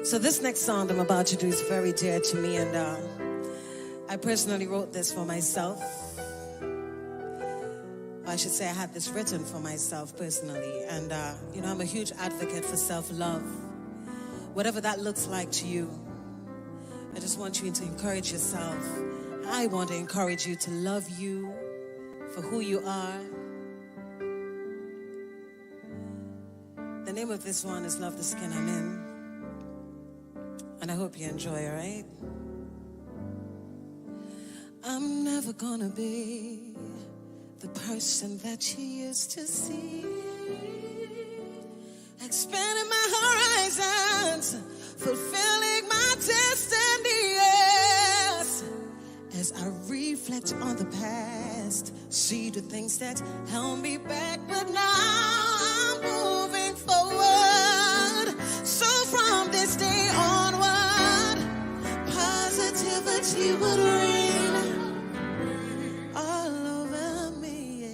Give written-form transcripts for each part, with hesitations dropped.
So this next song I'm about to do is very dear to me, and I personally wrote this for myself. I should say I had this written for myself personally, and I'm a huge advocate for self-love. Whatever that looks like to you, I just want you to encourage yourself. I want to encourage you to love you for who you are. The name of this one is Love the Skin I'm In. And I hope you enjoy, all right? I'm never gonna be the person that you used to see. Expanding my horizons, fulfilling my destiny, yes. As I reflect on the past, see the things that held me back, but now I'm moving forward. So from this day onward, positivity would reign all over me,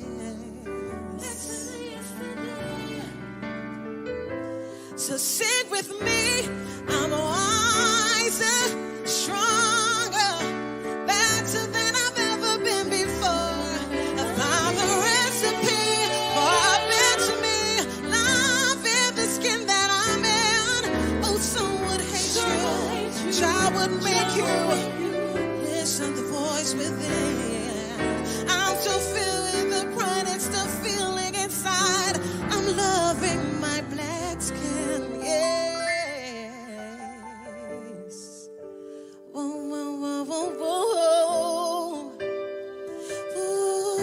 yes. So sing with me, I'm wiser, stronger, better than I've ever been before. I found the recipe for a better me. Love in the skin that I'm in. Oh, some would hate you, I would make you listen to the voice within. I'm so filled with the pride and still feeling inside. I'm loving my black skin, yes. Whoa, whoa, whoa, whoa, whoa. Ooh,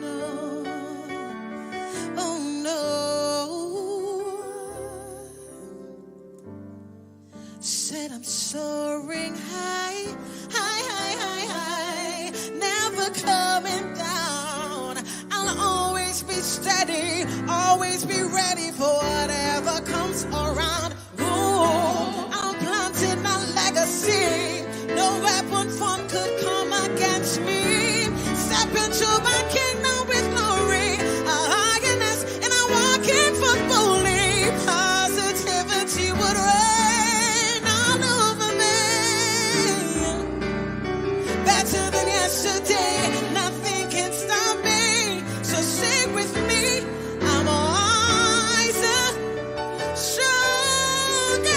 no. Oh, no. Said I'm soaring high, high, high, high, high. Never coming down. I'll always be steady, always be ready for whatever comes around. Ooh, I'm planting a legacy. No weapon formed could come against me. Step into my kingdom with glory, a highness, and I walk in for boldly. Positivity would reign all over me. Better than yesterday, nothing can stop me. So sing with me, I'm wiser, stronger,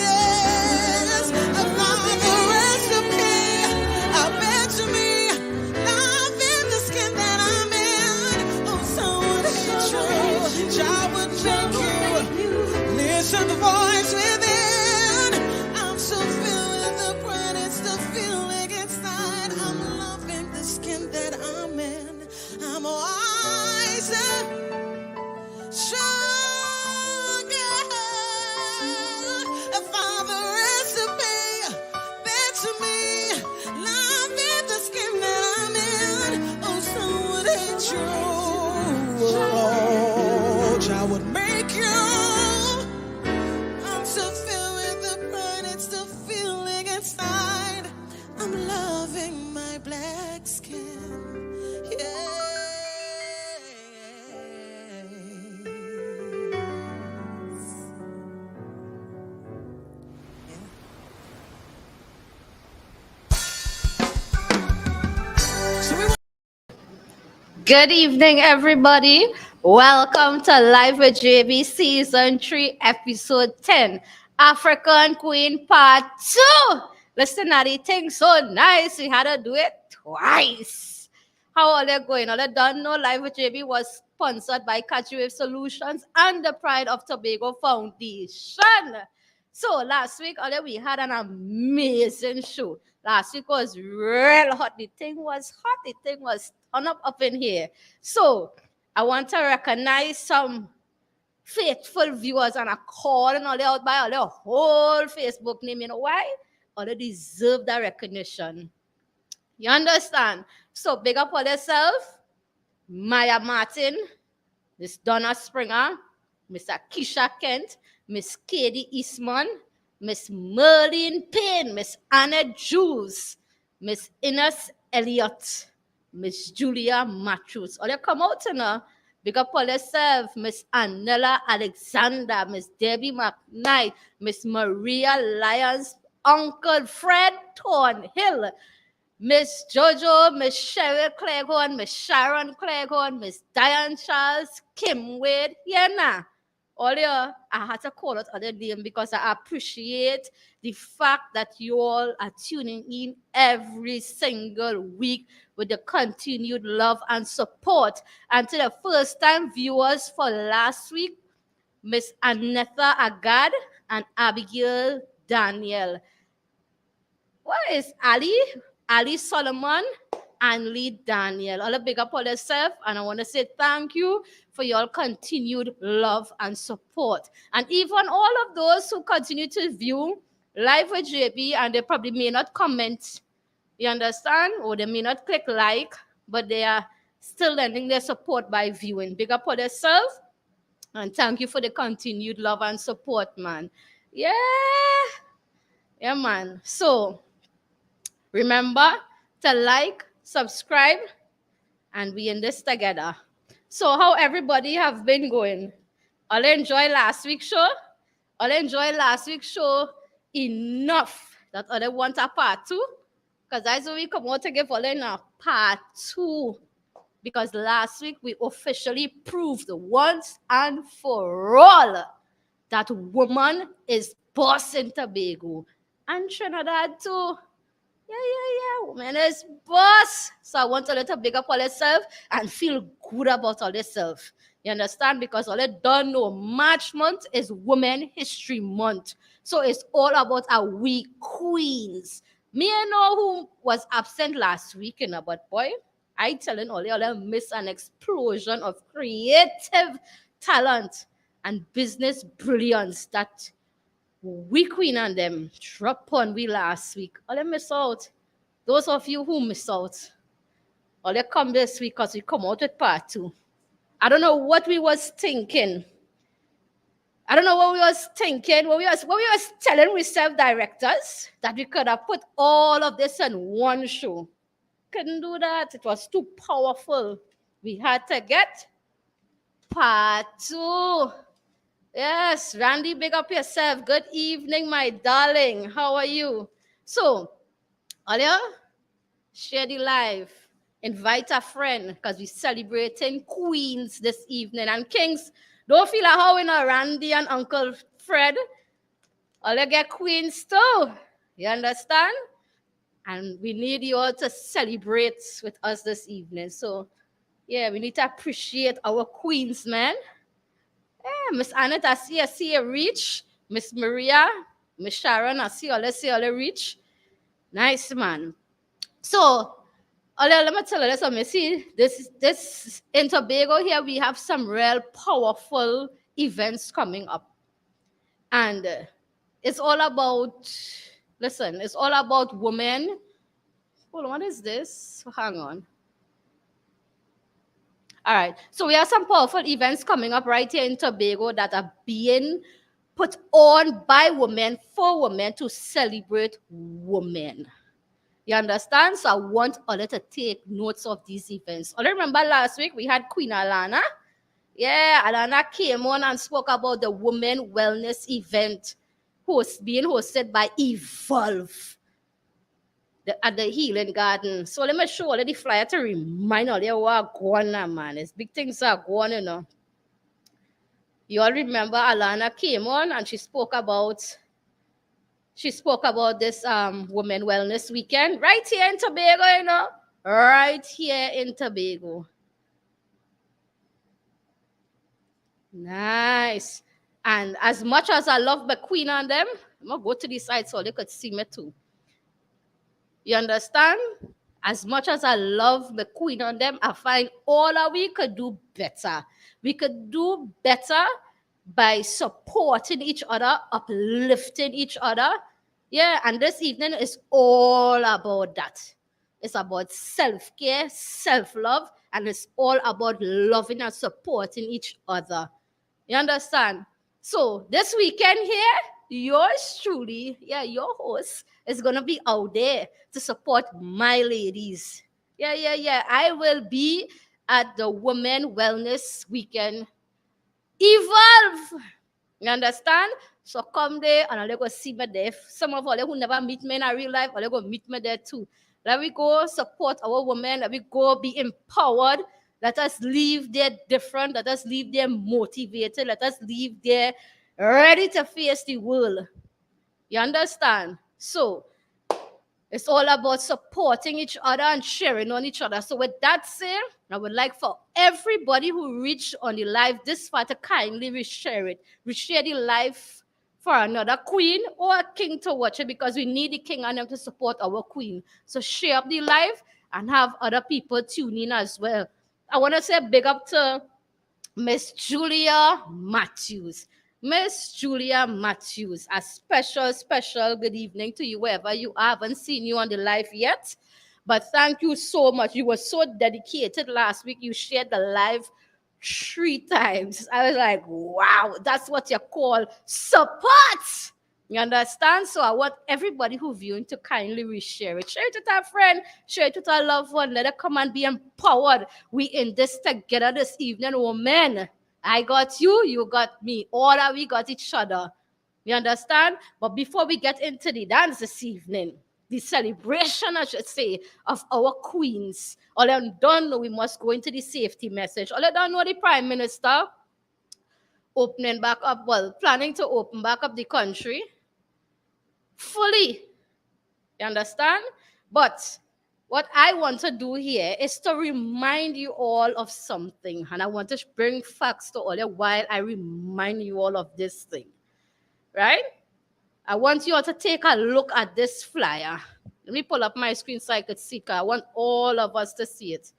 yes. I found the recipe, I bet to me, love in the skin that I'm in. Oh, someone hate you, child would make you listen to the voice within. I'm so filled with the pride and still feeling inside. I'm loving the skin that I'm in. I'm wiser, stronger. I found the recipe, better me. Love in the skin that I'm in. Oh, someone hate you. Oh, child would make you. I'm so filled with the pride and still feeling inside. I'm loving my black skin, yes. Good evening, everybody. Welcome to Live with JB Season 3, Episode 10, African Queen Part 2. Listen, the thing so nice, we had to do it twice. How are they going? All they done know Live with JB was sponsored by Catch Wave Solutions and the Pride of Tobago Foundation. So last week, we had an amazing show. Last week was real hot. The thing was hot. The thing was turn up in here. So I want to recognize some faithful viewers and I call and all out by all their whole Facebook name. You know why? All they deserve that recognition. You understand? So big up all yourself. Maya Martin, Miss Donna Springer, Mr. Keisha Kent, Miss Katie Eastman, Miss Merlin Payne, Miss Anna Jules, Miss Ines Elliott, Miss Julia Matthews. All you come out to know Big up all yourself, Miss Anella Alexander, Miss Debbie McKnight, Miss Maria Lyons, Uncle Fred Thornhill, Miss Jojo, Miss Cheryl Cleghorn, Miss Sharon Cleghorn, Miss Diane Charles, Kim Wade, yeah, nah. All you, I had to call out other name because I appreciate the fact that you all are tuning in every single week with the continued love and support. And to the first time viewers for last week, Miss Anetha Agad and Abigail Daniel. What is Ali? Ali Solomon and Lee Daniel. All a big up on yourself, and I want to say thank you for your continued love and support. And even all of those who continue to view live with JB and they probably may not comment, you understand? Or they may not click like, but they are still lending their support by viewing. Big up on yourself, and thank you for the continued love and support, man. Yeah, yeah, man. So, remember to like, subscribe, and we in this together. So how everybody have been going? All enjoy last week's show? All enjoy last week's show enough that other want a part two? Because that's what we come out to give all in a part two. Because last week we officially proved once and for all that woman is boss in Tobago. And Trinidad too. Yeah. Woman is boss. So I want a little big up on yourself and feel good about all yourself. You understand? Because all you don't know, March month is Women History Month. So it's all about our we queens. Me, I know who was absent last week, you know, but boy, I telling all y'all miss an explosion of creative talent and business brilliance that we queen and them drop on we last week. All them miss out. Those of you who miss out, all they come this week because we come out with part two. I don't know what we was thinking. I don't know what we was thinking. What we was telling we self-directors that we could have put all of this in one show. Couldn't do that. It was too powerful. We had to get part two. Yes, Randy, big up yourself. Good evening, my darling. How are you? So, Alia, share the live. Invite a friend because we're celebrating queens this evening. And kings, don't feel like how in a Randy and Uncle Fred. Alia get queens too. You understand? And we need you all to celebrate with us this evening. So, yeah, we need to appreciate our queens, man. Yeah, Miss Annette, I see a reach. Miss Maria, Miss Sharon, I see all a reach. Nice, man. So, let me tell you something. See, this in Tobago here, we have some real powerful events coming up. And it's all about, listen, it's all about women. Hold on, what is this? Hang on. All right. So we have some powerful events coming up right here in Tobago that are being put on by women for women to celebrate women. You understand? So I want Ola to take notes of these events. Ola, remember last week we had Queen Alana? Yeah, Alana came on and spoke about the women wellness event being hosted by Evolve at the Healing Garden. So let me show all the flyer to remind all you what going on, man. It's big things are going, you know. You all remember Alana came on and she spoke about this women wellness weekend right here in Tobago, you know. Right here in Tobago. Nice. And as much as I love the queen and them, I'm gonna go to the side so they could see me too. You understand? As much as I love the queen on them, I find all that we could do better. We could do better by supporting each other, uplifting each other. Yeah, and this evening is all about that. It's about self-care, self-love, and it's all about loving and supporting each other. You understand? So this weekend here, yours truly, yeah, your host is gonna be out there to support my ladies. Yeah. I will be at the Women Wellness Weekend Evolve. You understand? So come there and I'll go see me there. Some of all who never meet me in a real life, I'll go meet me there too. Let we go support our women. Let we go be empowered. Let us leave there different. Let us leave there motivated. Let us leave there ready to face the world. You understand? So it's all about supporting each other and sharing on each other. So with that said, I would like for everybody who reached on the live this far to kindly reshare it. Reshare the live for another queen or a king to watch it, because we need the king and them to support our queen. So share up the live and have other people tune in as well. I want to say big up to Miss Julia Matthews. Miss Julia Matthews, a special good evening to you wherever you are. I haven't seen you on the live yet, but thank you so much. You were so dedicated last week. You shared the live 3 times. I was like, wow, that's what you call support. You understand? So I want everybody who viewing to kindly reshare it. Share it with our friend, share it with our loved one. Let it come and be empowered. We in this together this evening, women. I got you, you got me. All of we got each other. You understand? But before we get into the dance this evening, the celebration, I should say, of our queens, all them don't know we must go into the safety message. All them don't know the Prime Minister opening back up, well, planning to open back up the country fully. You understand? But what I want to do here is to remind you all of something. And I want to bring facts to all you while I remind you all of this thing. Right? I want you all to take a look at this flyer. Let me pull up my screen so I could see it. I want all of us to see it.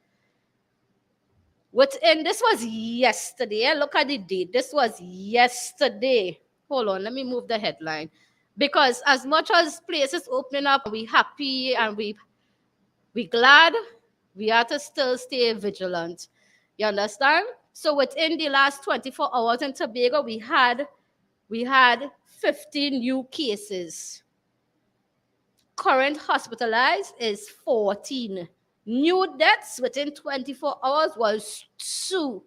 Within, this was yesterday. Look at the date. This was yesterday. Hold on, let me move the headline. Because as much as places opening up, we happy and we glad, we have to still stay vigilant. You understand? So within the last 24 hours in Tobago, we had 15 new cases. Current hospitalized is 14. New deaths within 24 hours was 2.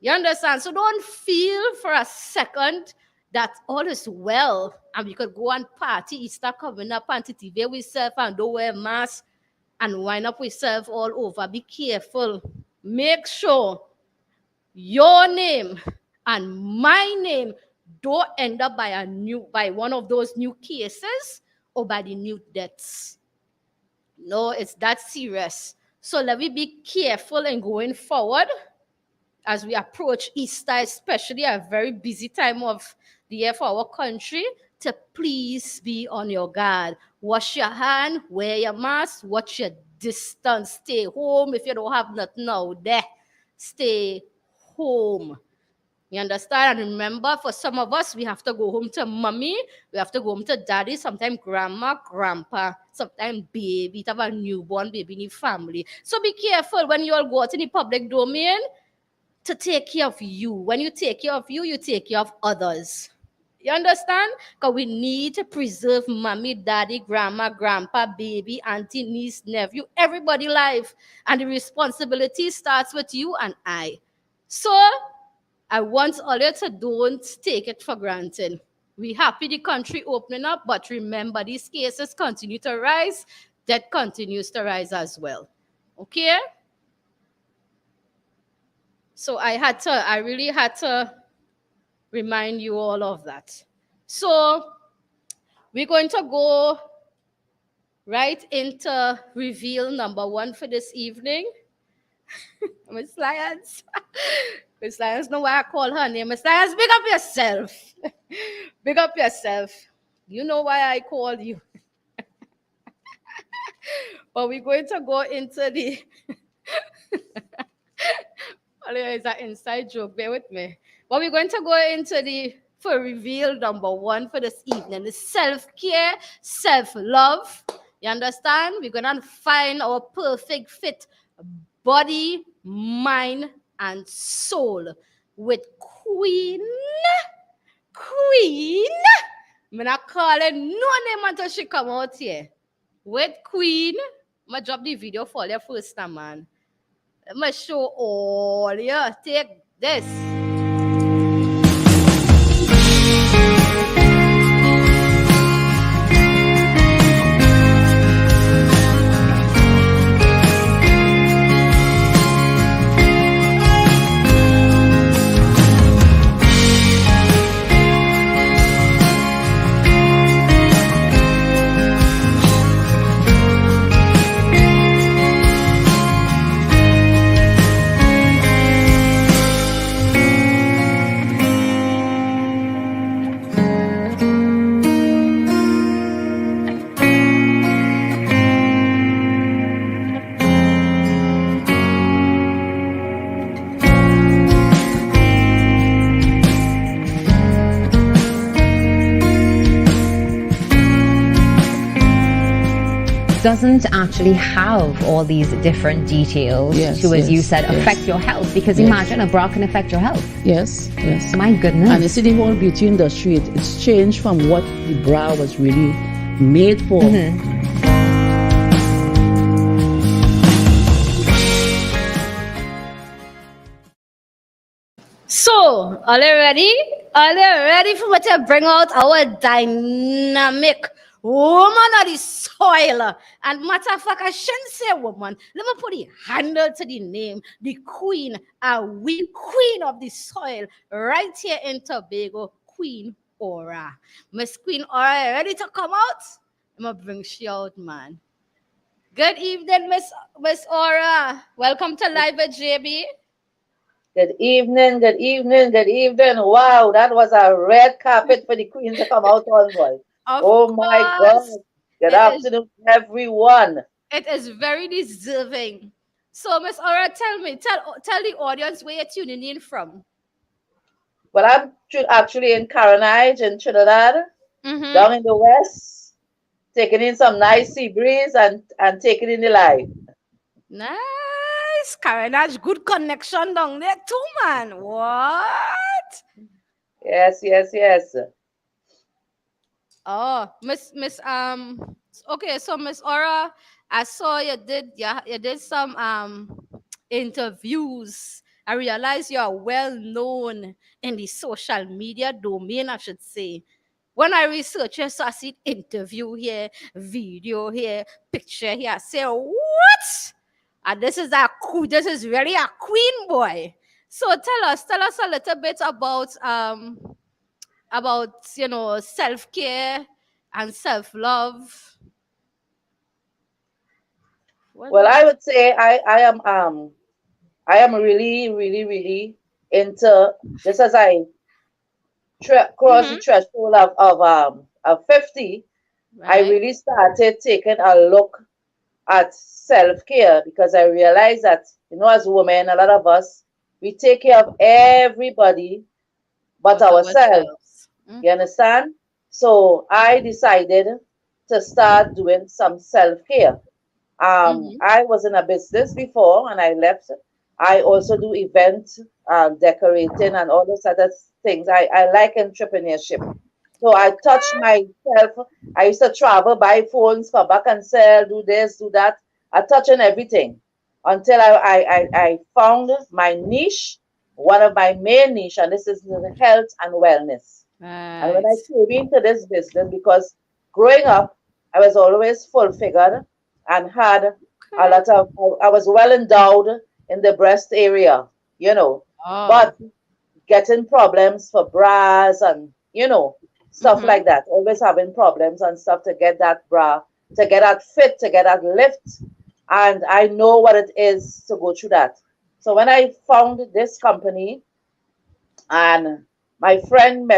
You understand? So don't feel for a second that all is well and we could go and party Easter coming up and TV we serve and don't wear masks and wind up we serve all over. Be careful. Make sure your name and my name don't end up by one of those new cases or by the new deaths. No, it's that serious. So let me be careful in going forward as we approach Easter, especially a very busy time of the year for our country, to please be on your guard. Wash your hand, wear your mask, watch your distance, stay home if you don't have nothing out there. Stay home. You understand? And remember, for some of us, we have to go home to mommy, we have to go home to daddy, sometimes grandma, grandpa, sometimes baby, to have a newborn baby in the family. So be careful when you all go out in the public domain to take care of you. When you take care of you, you take care of others. You understand? Because we need to preserve mommy, daddy, grandma, grandpa, baby, auntie, niece, nephew, everybody life. And the responsibility starts with you and I. So I want all you to don't take it for granted. We happy the country opening up, but remember these cases continue to rise. That continues to rise as well. Okay? So I really had to remind you all of that. So we're going to go right into reveal number 1 for this evening. Miss Lyons. Miss Lyons know why I call her name. Miss Lyons, big up yourself. Big up yourself. You know why I called you. But we're going to go into the it's an inside joke, bear with me. But we're going to go into the for reveal number 1 for this evening. The self-care, self-love. You understand? We're going to find our perfect fit body, mind, and soul with Queen. I'm not calling no name until she come out here. With Queen. I'm going to drop the video for you first time, man. Let me show all. Yeah, take this. Doesn't actually have all these different details Yes, to, as you yes, said, yes. affect your health. Because Yes. imagine a bra can affect your health. Yes, yes. My goodness. And you see, the whole beauty industry, it's changed from what the bra was really made for. So, are they ready? Are they ready for me to bring out our dynamic woman of the soil? And matter of fact, I shouldn't say woman. Let me put the handle to the name, the queen, we queen of the soil, right here in Tobago, Queen Aura. Miss Queen Aura, ready to come out? I'm gonna bring she out, man. Good evening, Miss Aura. Welcome to Live with JB. Good evening, good evening, good evening. Wow, that was a red carpet for the queen to come out on, boy. Of Oh my course, God. Good it is. afternoon, everyone. It is very deserving. So, Miss Aura, tell me, tell the audience where you're tuning in from. Well, I'm actually in Caranage in Trinidad, Mm-hmm. down in the west, taking in some nice sea breeze and taking in the light. Nice, Karen. That's good connection down there too, man. What? Yes, yes, yes. Oh, Miss. Okay, so Miss Aura, I saw you did some interviews. I realize you are well known in the social media domain, I should say. When I research you, so I see interview here, video here, picture here. I say, what? And this is really a queen boy. So tell us a little bit about self-care and self-love. What Well, else? I would say I am really, really, really into just as I cross the Mm-hmm. threshold of 50. I Right. really started taking a look at self care because I realized that, as women, a lot of us, we take care of everybody but But ourselves. ourselves. Mm. You understand? So I decided to start doing some self care. Mm-hmm. I was in a business before and I left. I also do event decorating and all those other things. I like entrepreneurship. So I touched myself. I used to travel, buy phones, come back and sell, do this, do that. I touch on everything until I found my niche, one of my main niche, and this is the health and wellness. And when Right. I came into this business, because growing up, I was always full figured and had a Okay. lot of, I was well endowed in the breast area, you know. Oh. But getting problems for bras and stuff Mm-hmm. like that, always having problems and stuff to get that bra, to get that fit, to get that lift. And I know what it is to go through that. So when I found this company and my friend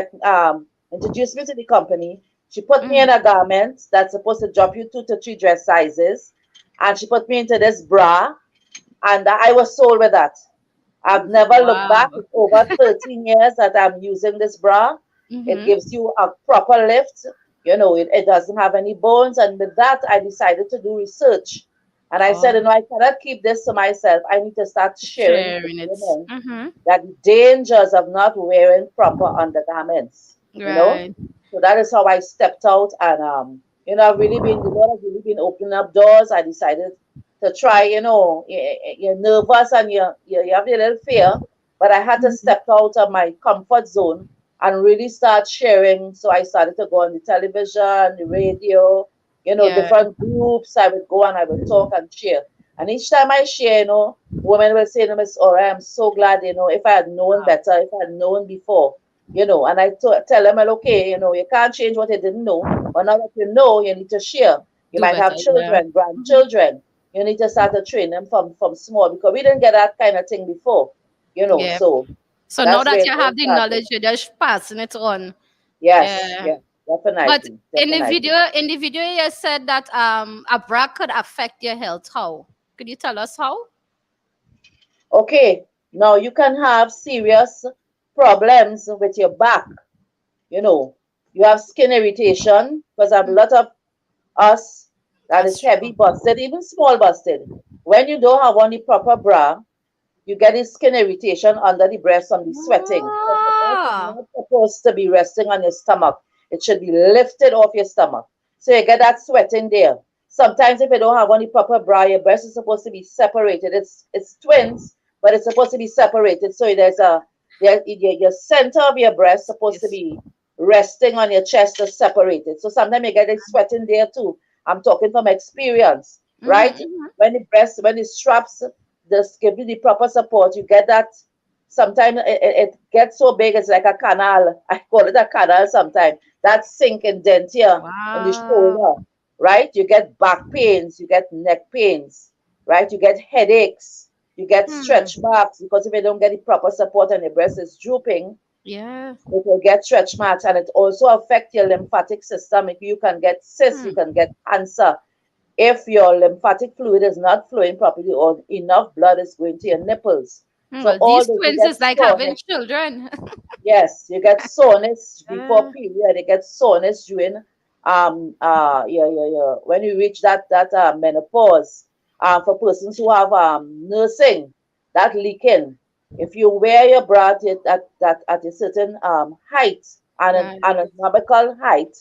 introduced me to the company, she put me in a Mm-hmm. garment that's supposed to drop you 2 to 3 dress sizes, and she put me into this bra, and I was sold with that. I've never looked back. Wow. It's over 13 years that I'm using this bra. It Mm-hmm. gives you a proper lift. It doesn't have any bones. And with that, I decided to do research. And I said, Oh. I cannot keep this to myself. I need to start sharing it with Sharing it. women Mm-hmm. that the dangers of not wearing proper undergarments, you know. Right. So that is how I stepped out and I've really been the Lord has really been opening up doors. I decided to try, you're nervous and you have a little fear. But I had to step out of my comfort zone and really start sharing. So I started to go on the television, the radio, Yeah. different groups. I would go and I would talk and share. And each time I share, women will say to me, "Oh, I'm so glad, if I had known Wow. better, if I had known before, and I tell them, well, okay, you can't change what you didn't know, but now that you know, you need to share. You Do might better. have Yeah. children, grandchildren. You need to start to train them from small because we didn't get that kind of thing before, Yeah. so So now that's where that it you all have the started. knowledge, you're just passing it on. Yes, Yeah. yes, But definitely, in the definitely. video, you said that a bra could affect your health. How? Could you tell us how? Okay, now you can have serious problems with your back. You know, you have skin irritation because a Mm, lot of us that is that's heavy true. busted, even small busted. When you don't have on the proper bra, you get this skin irritation under the breast from the sweating. Because the breast is Ah, not supposed to be resting on your stomach. It should be lifted off your stomach. So you get that sweating there. Sometimes if you don't have on the proper bra, your breast is supposed to be separated. It's twins, but it's supposed to be separated. So your center of your breast supposed to yes. be resting on your chest to separate it. So sometimes you get it sweating there too. I'm talking from experience, right? Mm-hmm. When the straps just give you the proper support. You get that. Sometimes it gets so big, it's like a canal. I call it a canal sometimes. That sink indent here in the Wow. shoulder, right? You get back pains, you get neck pains, right? You get headaches, you get Hmm. stretch marks because if you don't get the proper support and your breast is drooping, Yeah. it will get stretch marks and it also affect your lymphatic system. If you can get cysts, Hmm. you can get cancer if your lymphatic fluid is not flowing properly or enough blood is going to your nipples. So Well, all these this, you twins get is like having soreness. children. Yes, you get soreness before Yeah. period. You get soreness during when you reach that menopause. For persons who have nursing, that leaking. If you wear your bra at a certain height and an Right. anatomical height,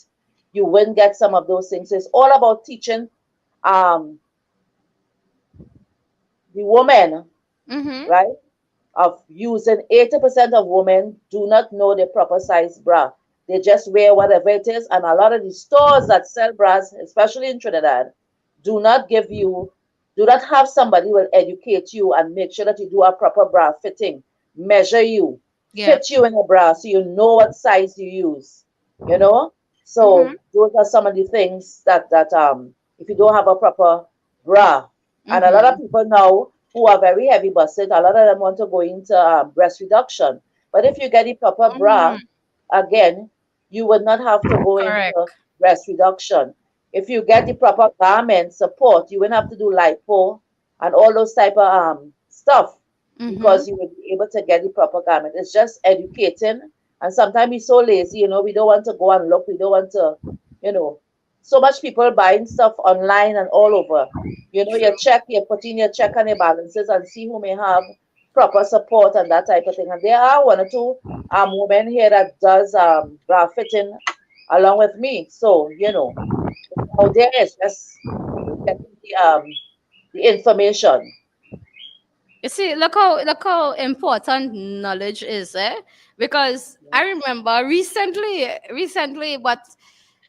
you won't get some of those things. So it's all about teaching um the woman, Mm-hmm. right, of using 80% of women do not know the proper size bra. They just wear whatever it is, and a lot of the stores that sell bras, especially in Trinidad, do not give you, do not have somebody who will educate you and make sure that you do a proper bra fitting, measure you, Yeah. fit you in a bra so you know what size you use. You know, Mm-hmm. so those are some of the things that if you don't have a proper bra, and a lot of Mm-hmm. people now who are very heavy busted, a lot of them want to go into breast reduction. But if you get the proper bra, Mm, again, you would not have to go into correct. breast reduction. If you get the proper garment support, you wouldn't have to do lipo and all those type of stuff Mm-hmm. because you would be able to get the proper garment. It's just educating. And sometimes we're so lazy, we don't want to go and look. We don't want to, you know, so much people buying stuff online and all over. True. You put in your check and your balances and see who may have proper support and that type of thing. And there are one or two women here that does bra fitting along with me. So, out there is just getting the information. You see, look how important knowledge is, eh? Because I remember recently, but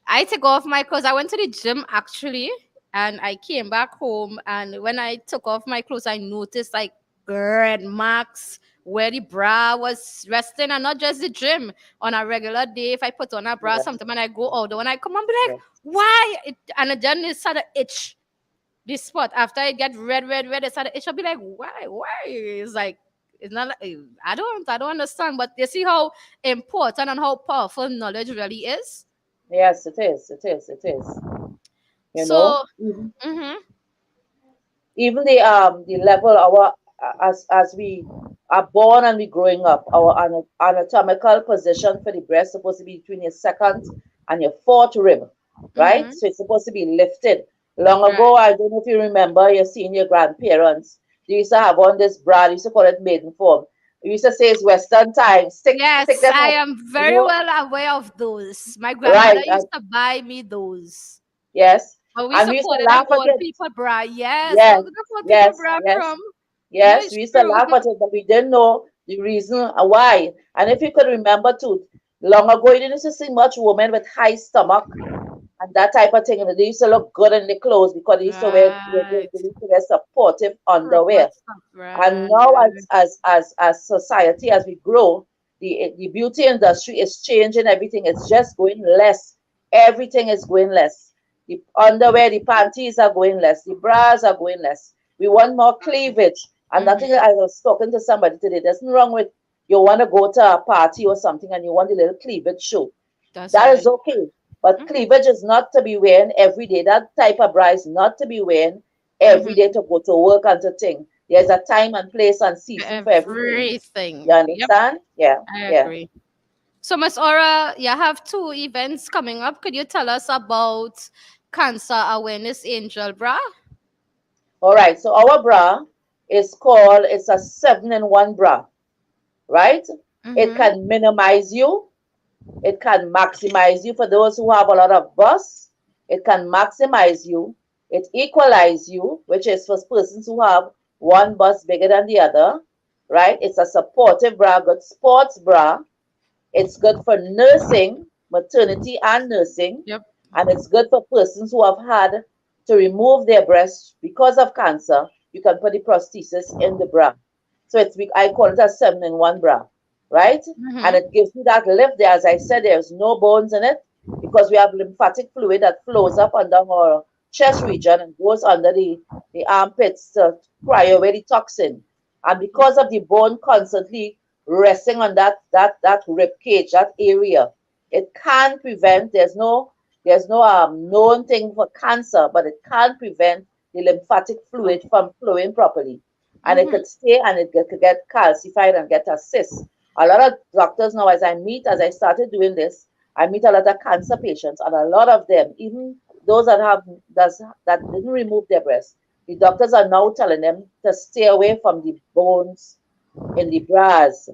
I took off my clothes. I went to the gym actually, and I came back home. And when I took off my clothes, I noticed like red marks where the bra was resting, and not just the gym. On a regular day, if I put on a bra, Yeah, sometime when I go out, when I come, I'm be like, yeah. why? And then it started itch this spot after it get red, it started, it should be like, why? It's like it's not like, I don't understand. But you see how important and how powerful knowledge really is. Yes, it is. It is. It is. You know, So mm-hmm, even the level our as we are born and we growing up, our anatomical position for the breast supposed to be between your second and your fourth rib, right? mm-hmm, So it's supposed to be lifted. Long right. ago, I don't know if you remember, you're seeing your grandparents. They used to have on this bra. They used to call it maiden form. We used to say it's Western time. Stick Yes, them I up, am very well aware of those. My grandmother right? used to buy me those. Yes. But we And we used to supported them laugh at old it. people bra. Yes, Yes, where did the old people yes, bra yes. from? Yeah, Yes, it's we used to true. laugh at it, but we didn't know the reason why. And if you could remember too, long ago you didn't used to see much women with high stomach and that type of thing. And they used to look good in the clothes because they used to wear Right. they used to wear supportive Proper underwear. stuff, And right. now as society, as we grow, the beauty industry is changing everything. It's just going less. Everything is going less. The underwear, the panties are going less. The bras are going less. We want more cleavage. And Mm-hmm. nothing, I was talking to somebody today. There's nothing wrong with you want to go to a party or something and you want a little cleavage show. That's That is right. okay. But Mm-hmm. cleavage is not to be wearing every day. That type of bra is not to be wearing every Mm-hmm. day to go to work and to thing. There's a time and place and season for everything. You Everything. Yep, understand? Yeah, I yeah. agree. So, Miss Aura, you have two events coming up. Could you tell us about Cancer Awareness Angel Bra? All right. So our bra is called, it's a 7-in-1 bra, right? It Mm-hmm. can minimize you. It can maximize you for those who have a lot of bus. It can maximize you. It equalize you, which is for persons who have one bus bigger than the other, right? It's a supportive bra, good sports bra. It's good for nursing, maternity and nursing, Yep. and it's good for persons who have had to remove their breasts because of cancer. You can put the prosthesis in the bra. So I call it a 7-in-1 bra, right? And Mm-hmm. it gives you that lift there. As I said, there's no bones in it because we have lymphatic fluid that flows up and down our chest region and goes under the armpits to cry away the toxin. And because of the bone constantly resting on that rib cage, that area, it can prevent. There's no known thing for cancer, but it can prevent the lymphatic fluid from flowing properly, and it Mm-hmm. could stay and could get calcified and get a cyst. A lot of doctors now, as I started doing this, I meet a lot of cancer patients, and a lot of them, even those that didn't remove their breast, the doctors are now telling them to stay away from the bones in the bras,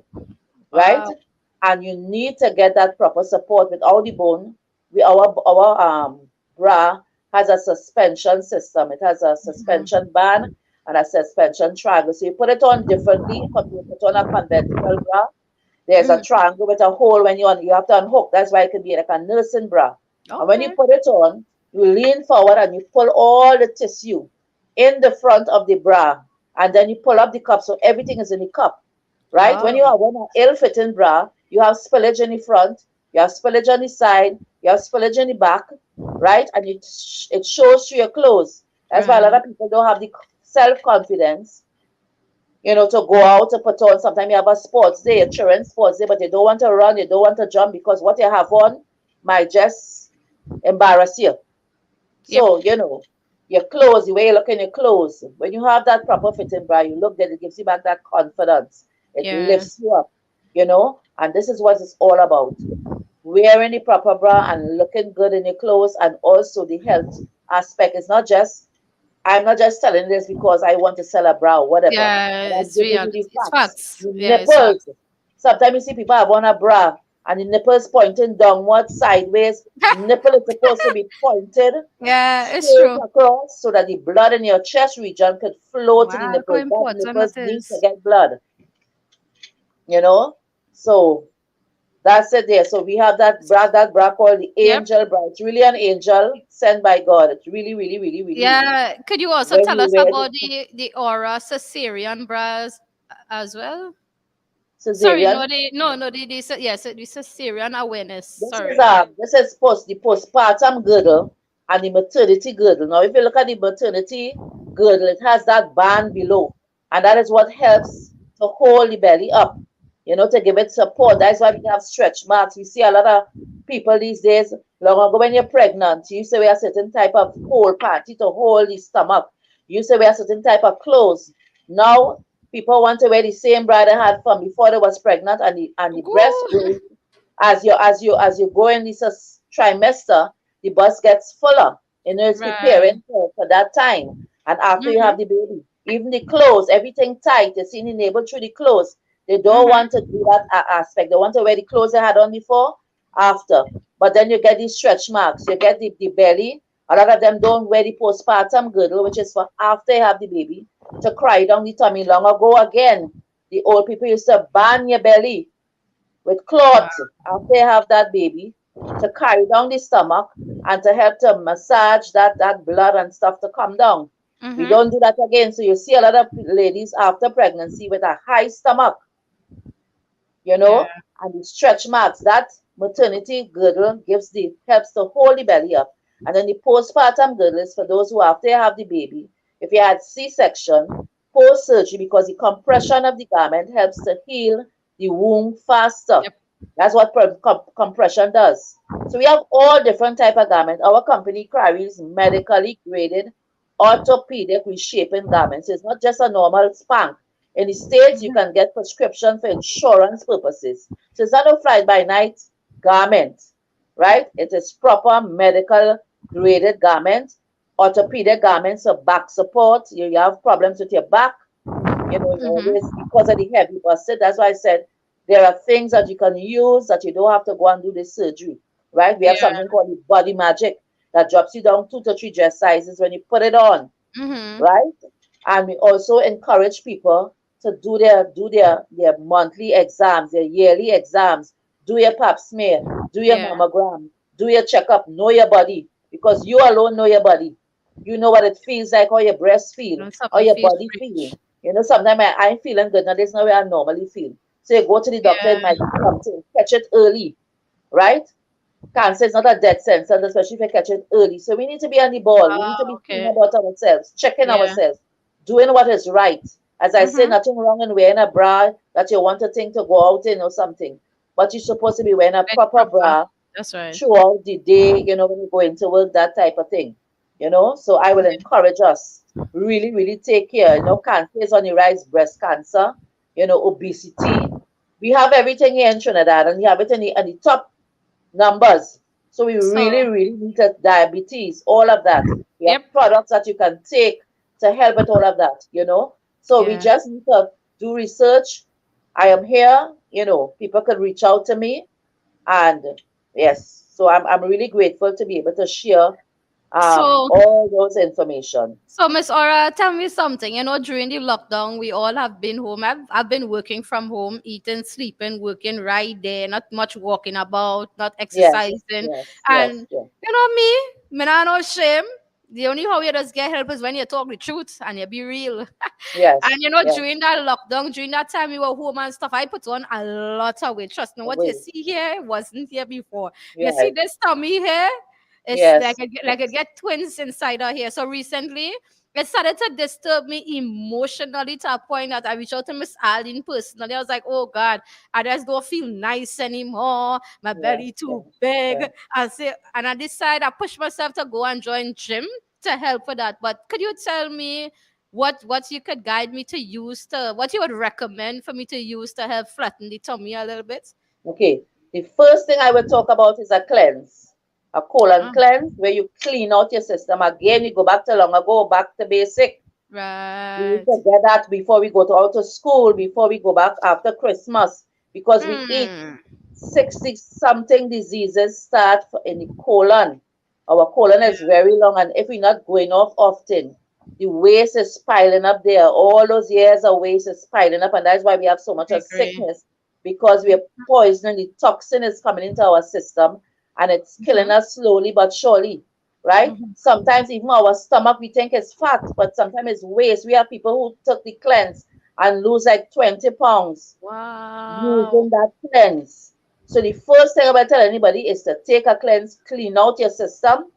right? Wow. And you need to get that proper support with all the bone. Our bra has a suspension system. It has a Mm-hmm. suspension band and a suspension triangle. So you put it on differently from you put on a conventional bra. There's a Mm-hmm. triangle with a hole when you have to unhook. That's why it can be like a nursing bra. And when you Okay. put it on, you lean forward and you pull all the tissue in the front of the bra. And then you pull up the cup so everything is in the cup. Right? Oh, When you have an ill-fitting bra, you have spillage in the front, you have spillage on the side, you have spillage in the back, right? And it shows through your clothes. That's why a lot right. of people don't have the self-confidence, to go out to put on. Sometimes you have a sports day, a children's sports day, but you don't want to run, you don't want to jump because what you have on might just embarrass you. Yep. So, your clothes, the way you look in your clothes, when you have that proper fitting bra, you look good, it gives you back that confidence. It Yeah. lifts you up. And this is what it's all about. Wearing the proper bra and looking good in your clothes, and also the health aspect. I'm not just telling this because I want to sell a bra or whatever, Yeah, but I'm it's giving real. you the It's facts. facts. The Yeah, it's nipples. facts. Sometimes you see people have on a bra and the nipples pointing downward, sideways. Nipple is supposed to be pointed Yeah, it's straight true. across so that the blood in your chest region could flow to the Wow, how nipples. That important that nipples need to is. get blood, you know. So that's it there. So we have that bra called the Yep. angel bra. It's really an angel sent by God. It's really, really, really, really, really. Yeah. Could you also When tell you us wear about it, the Aura Caesarean bras as well? Sorry, cesarean. yes, the Caesarean awareness. This is Sorry. the postpartum girdle and the maternity girdle. Now, if you look at the maternity girdle, it has that band below, and that is what helps to hold the belly up, to give it support. That's why we have stretch marks. We see a lot of people these days. Long ago, when you're pregnant, you used to wear a certain type of whole panty to hold the stomach. You used to wear a certain type of clothes. Now, people want to wear the same bra they had from before they was pregnant, and the breast Ooh. grows as you go in this trimester, the bus gets fuller. It's Right. preparing for that time. And after you Mm-hmm. have the baby, even the clothes, everything tight. You see the neighbor through the clothes. They don't want Mm-hmm. to do that aspect. They want to wear the clothes they had on before, after. But then you get these stretch marks. You get the belly. A lot of them don't wear the postpartum girdle, which is for after you have the baby, to cry down the tummy. Long ago again, the old people used to band your belly with Wow. cloth after you have that baby to carry down the stomach and to help to massage that blood and stuff to come down. We Mm-hmm. don't do that again. So you see a lot of ladies after pregnancy with a high stomach, Yeah. and the stretch marks. That maternity girdle helps to hold the belly up. And then the postpartum girdle is for those who after you have the baby, if you had C-section, post surgery, because the compression of the garment helps to heal the womb faster. Yep. That's what compression does. So we have all different type of garment. Our company carries medically graded orthopedic reshaping garments. It's not just a normal spank. In the States, you can get prescription for insurance purposes. So it's not a fly by night garment, right? It is proper medical graded garment, orthopedic garments for back support. You have problems with your back, you always, Mm-hmm. because of the heavy busted. That's why I said there are things that you can use that you don't have to go and do the surgery, right? We have Yeah. something called the body magic that drops you down 2 to 3 dress sizes when you put it on, Mm-hmm. right? And we also encourage people to do their monthly exams, their yearly exams, do your pap smear, do your Yeah. mammogram, do your checkup, know your body, because you alone know your body. You know what it feels like, how your breast feel, And how something your feels body feel. rich. Sometimes I'm feeling good. Now, there's no way I normally feel. So you go to the doctor, it Yeah. might be something, catch it early, right? Cancer is not a death sentence, especially if you catch it early. So we need to be on the ball. We need to Ah, be thinking okay. about ourselves, checking Yeah. ourselves, doing what is right. As I say, Mm-hmm. nothing wrong in wearing a bra that you want a thing to go out in or something. But you're supposed to be wearing a Like proper proper. bra That's right. throughout the day, when you go into work, that type of thing. So I will encourage us really, really take care. Cancer is on the rise, breast cancer, obesity. We have everything here in Trinidad, and we have it in the top numbers. So we So, really, really need diabetes, all of that. We have yep. products that you can take to help with all of that. So we Yeah. just need to do research. I am here. People could reach out to me, and yes, so I'm really grateful to be able to share So, all those information. So, Miss Aura, tell me something. During the lockdown, we all have been home. I've been working from home, eating, sleeping, working right there, not much walking about, not Yes, exercising. yes, yes, And yes, me nah no shame. The only how you just get help is when you talk the truth and you be real. And yes, yes. during that lockdown, during that time we were home and stuff, I put on a lot of weight. Trust me, what you Away. see here wasn't here before. You see Yes, this tummy here? It's like yes, it get twins inside of here. So recently, it started to disturb me emotionally to a point that I reached out to Miss Arlene personally. I was like, oh God, I just don't feel nice anymore. My yes, belly too yes, big. yes. And I decided I pushed myself to go and join gym to help with that. But could you tell me what you could guide me to use to what you would recommend for me to use to help flatten the tummy a little bit? Okay. The first thing I will talk about is a cleanse, a colon Ah, cleanse, where you clean out your system. Again, you go back to long ago, back to basic. We need right. to get that before we go out to school, before we go back after Christmas, because we eat Hmm. 60 something diseases start in the colon. Our colon Yeah, is very long, and if we're not going off often, the waste is piling up there. All those years of waste is piling up, and that's why we have so much I of agree. sickness, because we are poisoning. The toxin is coming into our system, and it's killing Mm-hmm. us slowly but surely, right? Mm-hmm. Sometimes even our stomach, we think it's fat, but sometimes it's waste. We have people who took the cleanse and lose like 20 pounds Wow. using that cleanse. So the first thing I will tell anybody is to take a cleanse, clean out your system,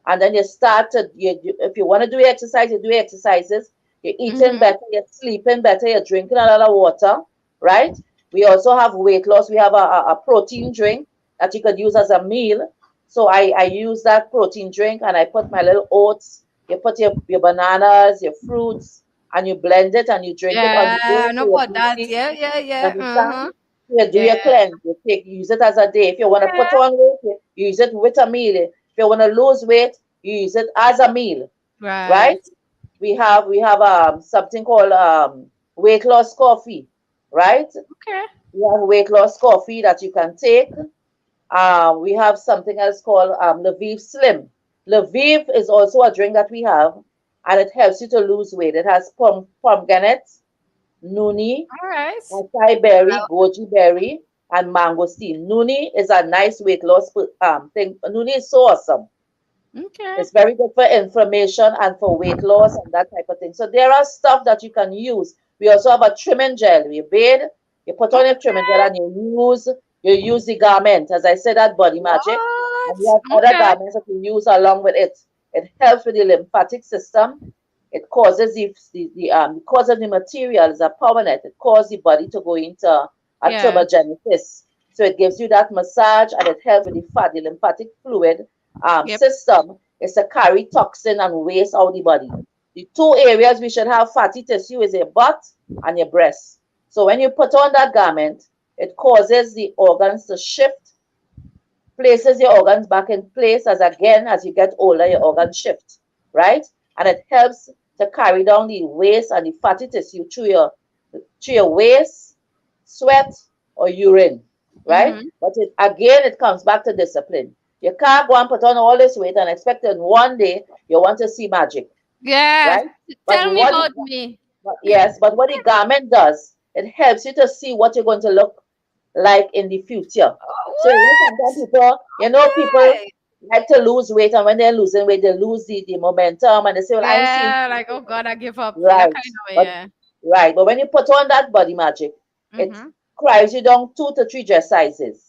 and then you start if you want to do exercise, you do exercises. You're eating Mm-hmm. better, you're sleeping better, you're drinking a lot of water, right? We also have weight loss. We have a protein drink that you could use as a meal. So I use that protein drink, and I put my little oats. You put your bananas, your fruits, and you blend it and you drink it on Yeah, the go. I know So you're about that. busy. Yeah, yeah, You yeah. understand? Mm-hmm. You do Yeah. your cleanse. Use it as a day. If you want to Okay. put on weight, you use it with a meal. If you want to lose weight, you use it as a meal, right? Right. We have something called weight loss coffee, right? Okay. We have weight loss coffee that you can take. We have something else called Lviv Slim. Lviv is also a drink that we have, and it helps you to lose weight. It has pomegranate, nuni, All right. acai berry, goji berry, and mangosteen. Nuni is a nice weight loss thing. Nuni is so awesome. Okay. It's very good for inflammation and for weight loss and that type of thing. So there are stuff that you can use. We also have a trimming gel. You bathe, you put on your trimming gel, Okay. and you use the garment. As I said, that body magic, and you What? have other Okay. garments that you use along with it. It helps with the lymphatic system. It causes because of the material is a power net. It causes the body to go into a Yeah. turbogenesis. So it gives you that massage, and it helps with the lymphatic fluid Yep. system is to carry toxin and waste out the body. The two areas we should have fatty tissue is your butt and your breast. So when you put on that garment, it causes the organs to shift, places your organs back in place as you get older, your organs shift, right? And it helps to carry down the waste and the fatty tissue through your waste, sweat, or urine, right? Mm-hmm. But it comes back to discipline. You can't go and put on all this weight and expect in one day you want to see magic, Yeah. right? But Tell me what about me. but what the garment does, it helps you to see what you're going to look like in the future. So sometimes What? people Okay. like to lose weight, and when they're losing weight, they lose the momentum, and they say, "Well, I ain't seeing Yeah, like oh changes." God, I give up. That Right. kind of But yeah. right. But when you put on that body magic, it Mm-hmm. cries you down 2 to 3 dress sizes.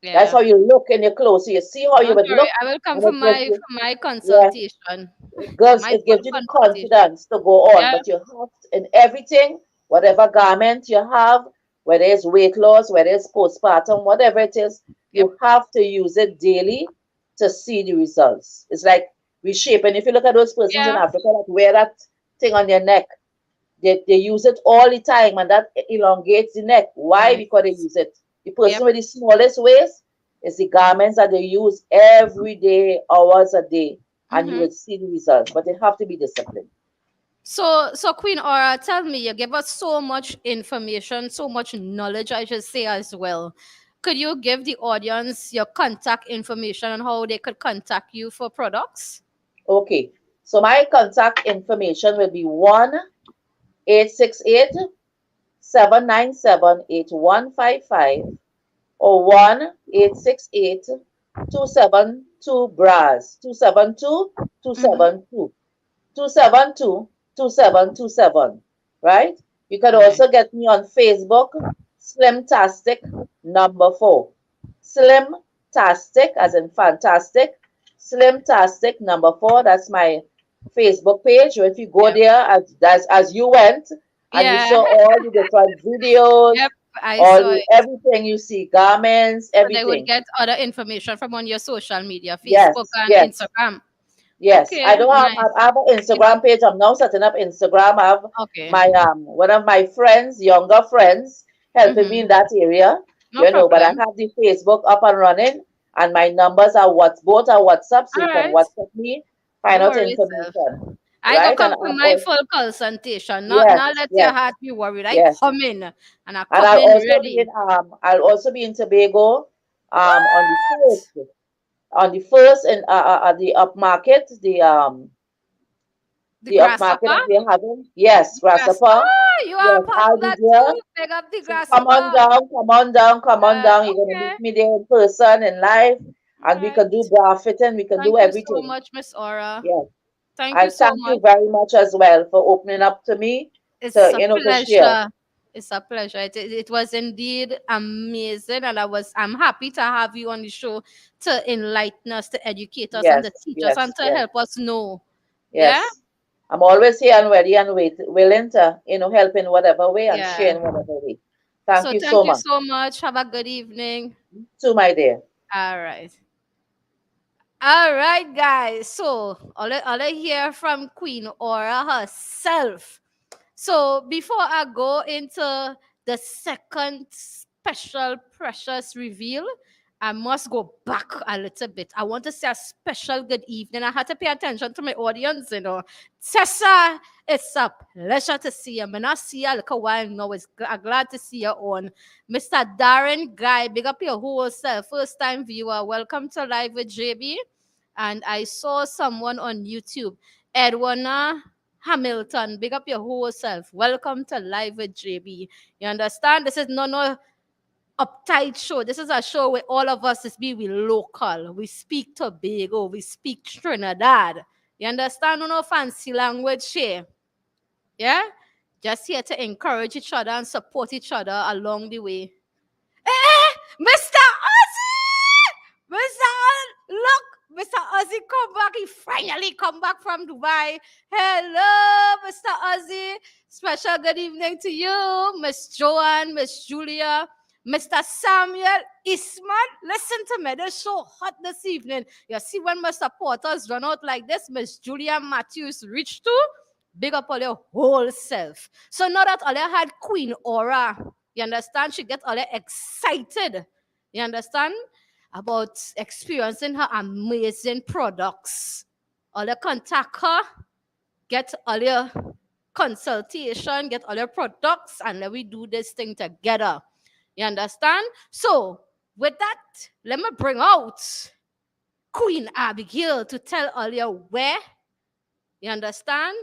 That's Yeah. how you look in your clothes. So you see how you Don't would worry. look, I will come and for it gives my you, yes, consultation. it gives My it gives full you the consultation. confidence to go on. Yeah. But you have in everything, whatever garment you have, whether it's weight loss, whether it's postpartum, whatever it is, Yep. you have to use it daily to see the results. It's like reshaping. If you look at those persons in Yeah. Africa that wear that thing on their neck, they use it all the time, and that elongates the neck. Why? Nice. Because they use it. The Yep. person with the smallest waist is the garments that they use every day, hours a day, and you Mm-hmm. will see the results. But they have to be disciplined. So Queen Aura, tell me, you give us so much information, so much knowledge, I should say as well. Could you give the audience your contact information and how they could contact you for products? Okay. So my contact information will be 1-868-797-8155 or 1-868-272 272 Mm-hmm. 272 272 2727, right? You can Right. also get me on Facebook, Slimtastic number 4. Slimtastic, as in fantastic. Slimtastic number 4. That's my Facebook page. So if you go Yep. there as you went and you Yeah. saw all the different videos, Yep. I all saw the it. everything you see, garments, So they would everything. get other information from on your social media, Facebook Yes, and yes. Instagram. Yes, Okay, I don't have. nice. I have an Instagram page. I'm now setting up Instagram. I have Okay. my one of my friends, younger friends, helping me Mm-hmm. in that area. No But I problem. have the Facebook up and running, and my numbers are both are WhatsApp, so All you can right. WhatsApp me, find Don't out worry, self. information, I go right? And come for I'm my all full consultation. yes, Not let your yes, heart be worried. I yes. come in and I And come in ready. I'll also be in Tobago on the What? first and at the upmarket The the upmarket grasshopper? that we're having. Yes, Grass. grasshopper. Oh, you are Yes, part I'll of be that there. too. Big up the So come on grasshopper. down, come on down, come on down. You're gonna Okay. meet me there in person, in live, All and we right. can do graphiting, we can do Thank you so everything. much, Miss Aura. Yes. Thank you And so thank you much. very much as well for opening up to me It's to a to share. pleasure. It's a pleasure. It was indeed amazing, and I'm happy to have you on the show to enlighten us, to educate us, and Yes, to teach us, and yes, to yes, help us know. Yeah, yes. I'm always here and ready and willing to, help in whatever way and share yeah. in whatever way. Thank So you thank so you much. so much. Have a good evening. To my dear. All right. All right, guys. So I'll hear from Queen Aura herself. So before I go into the second special precious reveal, I must go back a little bit. I want to say a special good evening. I had to pay attention to my audience. Tessa, it's a pleasure to see you. I see you a little while now. I'm glad to see you on. Mr. Darren Guy, big up your whole self. First time viewer. Welcome to Live with JB. and I saw someone on YouTube, Edwina Hamilton. Big up your whole self. Welcome to Live with JB. You understand? This is no uptight show. This is a show where all of us is we local. We speak Tobago. We speak Trinidad. You understand? No fancy language here. Yeah? Just here to encourage each other and support each other along the way. Mr. Ozzy! Look, Mr. Ozzy come back. He finally come back from Dubai. Hello, Mr. Ozzy. Special good evening to you, Miss Joanne, Miss Julia, Mr. Samuel Eastman. Listen to me. This show hot this evening. You see when my supporters run out like this, Miss Julia Matthews reach to, big up all your whole self. So now that all had Queen Aura, you understand? She get all excited. You understand? About experiencing her amazing products. All your contact her, get all your consultation, get all your products, and let we do this thing together. You understand? So, with that, let me bring out Queen Abigail to tell all you where, you understand,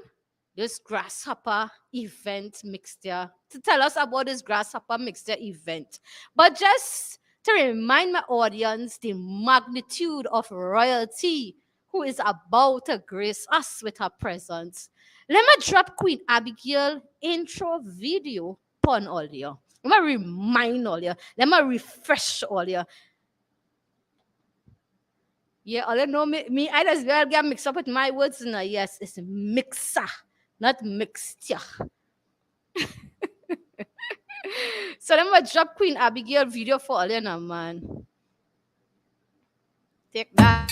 this grasshopper event mixture, to tell us about this grasshopper mixture event. But just to remind my audience the magnitude of royalty who is about to grace us with her presence, let me drop Queen Abigail intro video upon all you. Let me remind all you. Let me refresh all you. Yeah, all you know me I as well get mixed up with my words now. Yes, it's mixer, not mixture. So let me drop Queen Abigail video for all you now, man. Take that.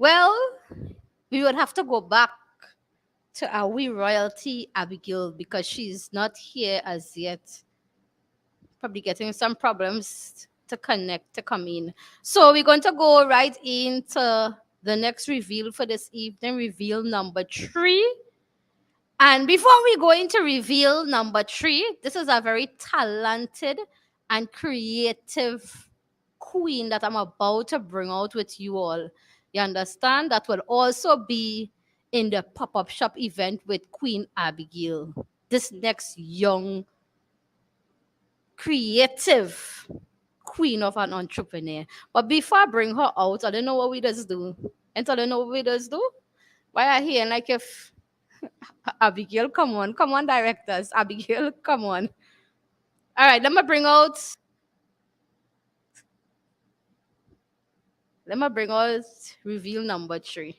Well, we would have to go back to our wee royalty Abigail because she's not here as yet. Probably getting some problems to connect, to come in. So we're going to go right into the next reveal for this evening, reveal number 3. And before we go into reveal number 3, this is a very talented and creative queen that I'm about to bring out with you all. You understand? That will also be in the pop-up shop event with Queen Abigail. This next young, creative queen of an entrepreneur. But before I bring her out, I don't know what we just do. And I don't know what we just do. Why are here like if Abigail, come on, directors. Abigail, come on. All right, let me bring out reveal number 3.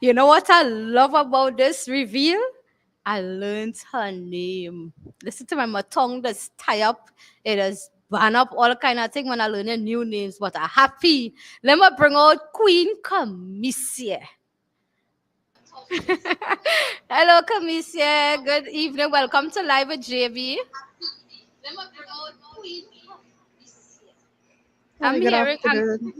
You know what I love about this reveal? I learned her name. Listen to my tongue that's tie up. It has ban up all kind of thing when I learn a new names, but I'm happy. Let me bring out Queen Camicia. Hello, Camicia. Good evening. Welcome to Live with JB. Hi, I'm good hearing afternoon.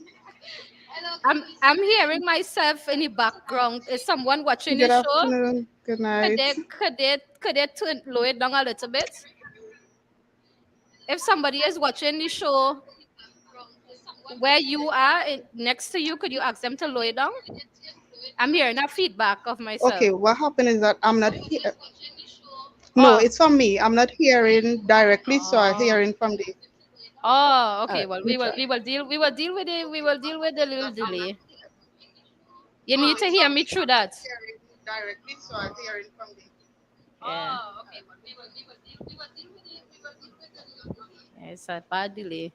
I'm hearing myself in the background. Is someone watching Good the show? afternoon. Good night. Could they turn lower it down a little bit? If somebody is watching the show where you are next to you, could you ask them to lower it down? I'm hearing a feedback of myself. Okay, what happened is that I'm not here. No, Oh, it's from me. I'm not hearing directly, so I'm oh, hearing from the. oh. All Okay. right, Well, let me try. we will deal with it. We will deal with the little delay. You need to hear me through that. Directly, so I'm hearing from the. Yeah. Yeah, it's a bad delay.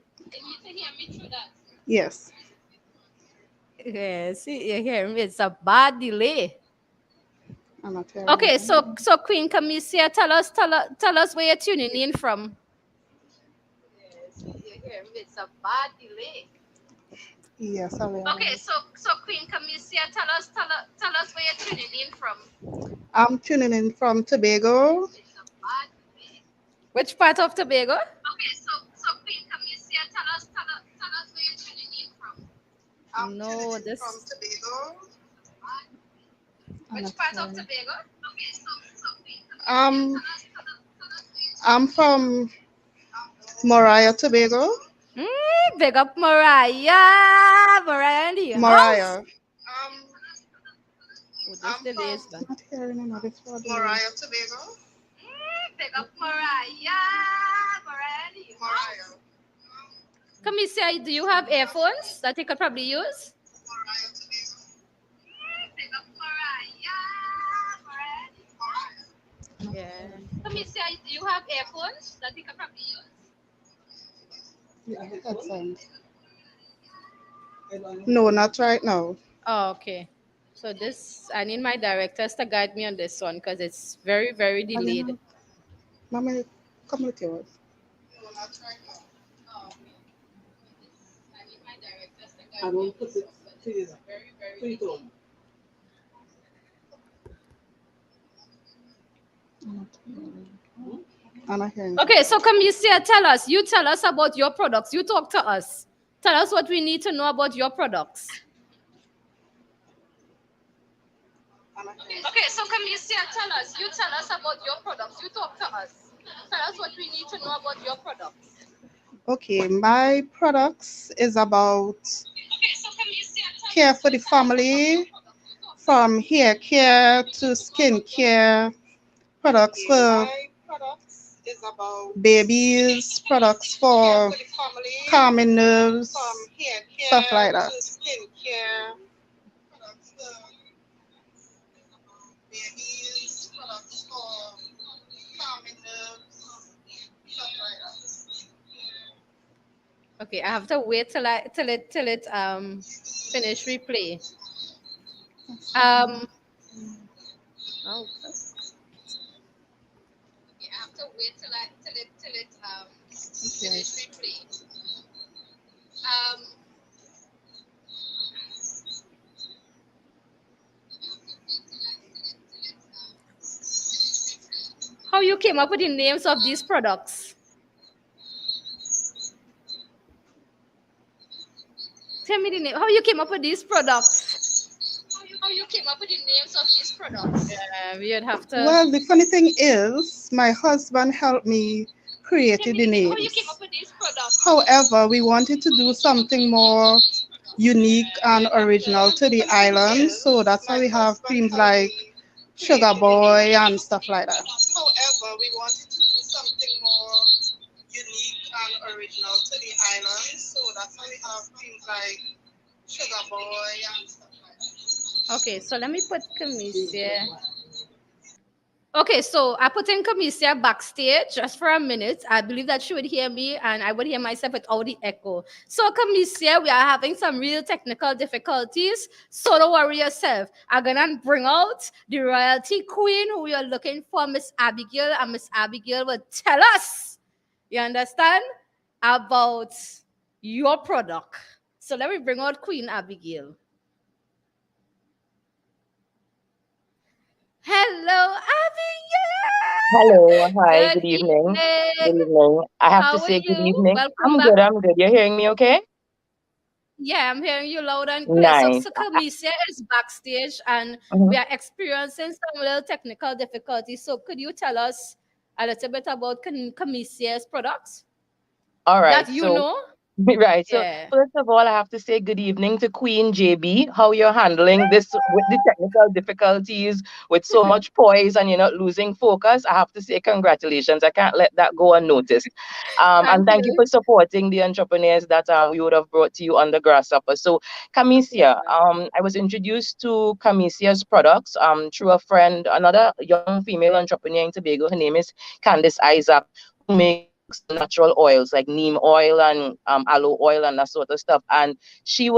Yes, Yeah, see, you hear me? It's a bad delay. I'm not hearing Okay, anything. so Queen Camisia, tell us where you're tuning in from. Yes, I Okay, will. so Queen Camisia, tell us where you're tuning in from. I'm tuning in from Tobago. Which part of Tobago? Okay, so Queen Camisia, tell us where you're tuning in from. I'm tuning No, in from this. Tobago. I'm Which not part of hearing. Tobago? Okay, so Queen Camisia, Um, tell us where you're I'm tuning in from. from Mariah, Tobago. Big up Mariah. Mariah in the house. Mariah. Oh, this I'm delay from is bad. not hearing another for Mariah Tobago. Big up Mariah. Mariah in the house. Mariah. Kamisia, do you have earphones that you could probably use? Big up Mariah. Mariah in the house. Yeah. Kamisia, do you have earphones that you could probably use? Yeah, that's no, not right now. Oh, okay. So this, I need my directors to guide me on this one because it's very, very delayed. Alina, mama, come with yours. I need my directors to guide me on this one because it's very, very delayed. I'm not hearing. Okay, so Kamisia, tell us. You tell us about your products. You talk to us. Tell us what we need to know about your products. Okay, so Kamisia, tell us. You tell us about your products. You talk to us. Tell us what we need to know about your products. Okay, my products is about care for the family, from hair care to skin care, products for babies, products for calming nerves, stuff like that. Okay, I have to wait till it finish replay. Um oh, okay, I have to wait till it finish replay. Um how you came up with the names of these products? Tell me the name. How you came up with these products? How you came up with the names of these products? Yeah, we'd have to. Well, the funny thing is, my husband helped me create the How you names. came up with these products? However, we wanted to do something more unique and original to the island, so that's why we have creams like Sugar Boy and stuff like that. However, we wanted to do something more unique and original to the island, so that's why we have creams like Sugar Boy and stuff like that. Okay, so let me put Camise here. Okay, so I put in Kamisia backstage just for a minute. I believe that she would hear me and I would hear myself without the echo. So, Kamisia, we are having some real technical difficulties. So, don't worry yourself. I'm going to bring out the royalty queen who we are looking for, Miss Abigail, and Miss Abigail will tell us, you understand, about your product. So, let me bring out Queen Abigail. Hello, Hello, Abigail. hi, Good good evening. Good evening. evening. I have to How are say good you? evening. Welcome back. I'm good. You're hearing me okay? Yeah, I'm hearing you loud and clear. So, Nice. so Kamisia is backstage and we Mhm. are experiencing some little technical difficulties. So, could you tell us a little bit about Kamisia's products All that right. you So know? right. So Yeah. first of all, I have to say good evening to Queen JB. How you're handling this with the technical difficulties, with so much poise, and you're not losing focus. I have to say congratulations. I can't let that go unnoticed. And Thank thank you you. for supporting the entrepreneurs that we would have brought to you on the Grasshopper. So Yeah. Kamisia, I was introduced to Kamisia's products through a friend, another young female entrepreneur in Tobago. Her name is Candice Isaac, who makes natural oils like neem oil and aloe oil and that sort of stuff. And she's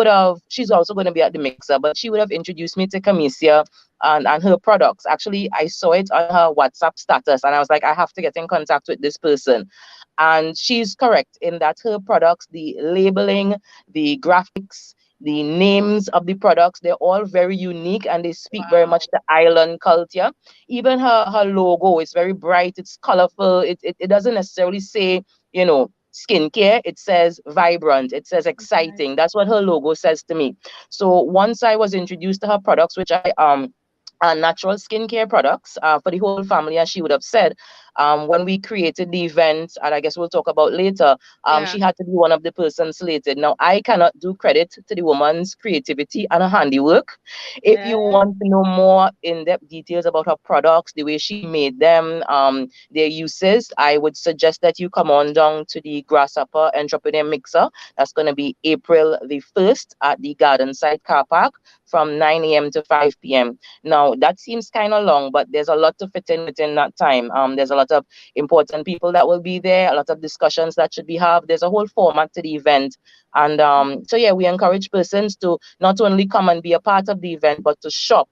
also going to be at the mixer, but she would have introduced me to Kamisia and her products. Actually, I saw it on her WhatsApp status and I was like, I have to get in contact with this person. And she's correct in that her products, the labeling, the graphics, the names of the products, they're all very unique and they speak very Wow. much to island culture. Even her logo is very bright, it's colorful, it doesn't necessarily say, skincare, it says vibrant, it says exciting. That's what her logo says to me. So once I was introduced to her products, which I natural skincare products for the whole family, as she would have said. When we created the event, and I guess we'll talk about later, Yeah. she had to be one of the persons slated. Now, I cannot do credit to the woman's creativity and her handiwork. If Yeah. you want to know more in-depth details about her products, the way she made them, their uses, I would suggest that you come on down to the Grasshopper Entrepreneur Mixer. That's going to be April the 1st at the Garden Side Car Park from 9 a.m. to 5 p.m. Now, that seems kind of long, but there's a lot to fit in within that time. There's a lot of important people that will be there, a lot of discussions that should be have. There's a whole format to the event. And so, yeah, we encourage persons to not only come and be a part of the event, but to shop.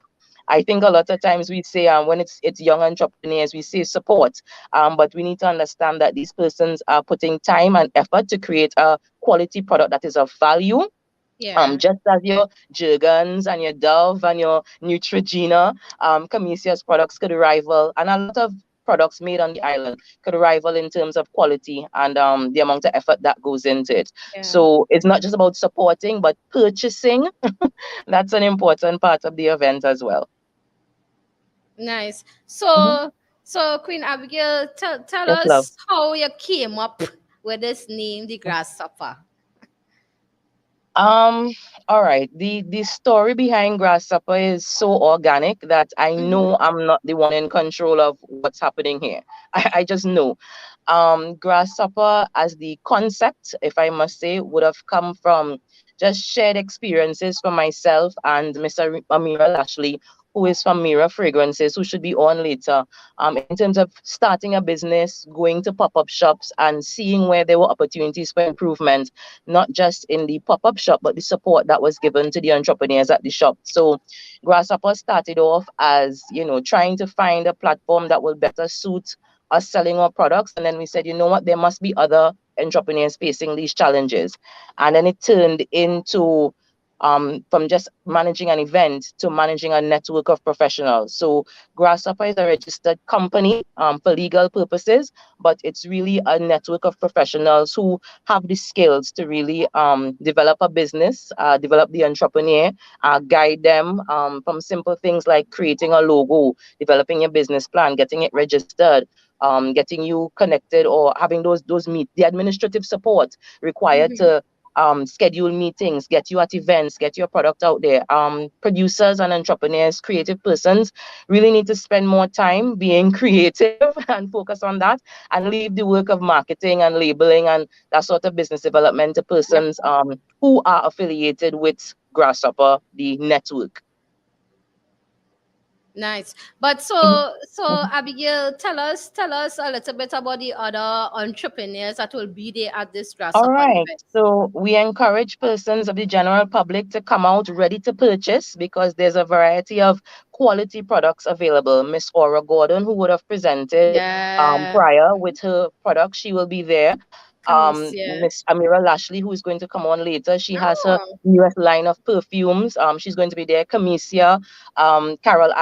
I think a lot of times we say when it's young entrepreneurs, we say support, but we need to understand that these persons are putting time and effort to create a quality product that is of value, Yeah. just as your Jergens and your Dove and your Neutrogena, Camisia's products could rival, and a lot of products made on the island could rival in terms of quality and the amount of effort that goes into it. Yeah. So it's not just about supporting, but purchasing. That's an important part of the event as well. Nice. Mhm. So Queen Abigail, tell Yes, love. us how you came up with this name, the grasshopper. Um, all right. The story behind Grasshopper is so organic that I Mm-hmm. know I'm not the one in control of what's happening here. I just know. Grasshopper as the concept, if I must say, would have come from just shared experiences for myself and Mr. Amira Lashley, who is from Mira Fragrances, who should be on later. In terms of starting a business, going to pop-up shops and seeing where there were opportunities for improvement, not just in the pop-up shop, but the support that was given to the entrepreneurs at the shop. So Grasshopper started off as, trying to find a platform that will better suit us selling our products. And then we said, you know what, there must be other entrepreneurs facing these challenges. And then it turned into from just managing an event to managing a network of professionals. So Grasshopper is a registered company for legal purposes, but it's really a network of professionals who have the skills to really develop a business, develop the entrepreneur, guide them from simple things like creating a logo, developing your business plan, getting it registered, getting you connected, or having those the administrative support required Mm-hmm. to schedule meetings, get you at events, get your product out there. Producers and entrepreneurs, creative persons really need to spend more time being creative and focus on that and leave the work of marketing and labeling and that sort of business development to Yeah. persons who are affiliated with Grasshopper, the network. Nice. But so Abigail, tell us a little bit about the other entrepreneurs that will be there at this All grasshopper right. event. So we encourage persons of the general public to come out ready to purchase because there's a variety of quality products available. Miss Aura Gordon, who would have presented Yeah. prior with her product, she will be there. Camicia. Miss Amira Lashley, who is going to come on later, she has her Oh, newest line of perfumes. She's going to be there. Camicia, Carol,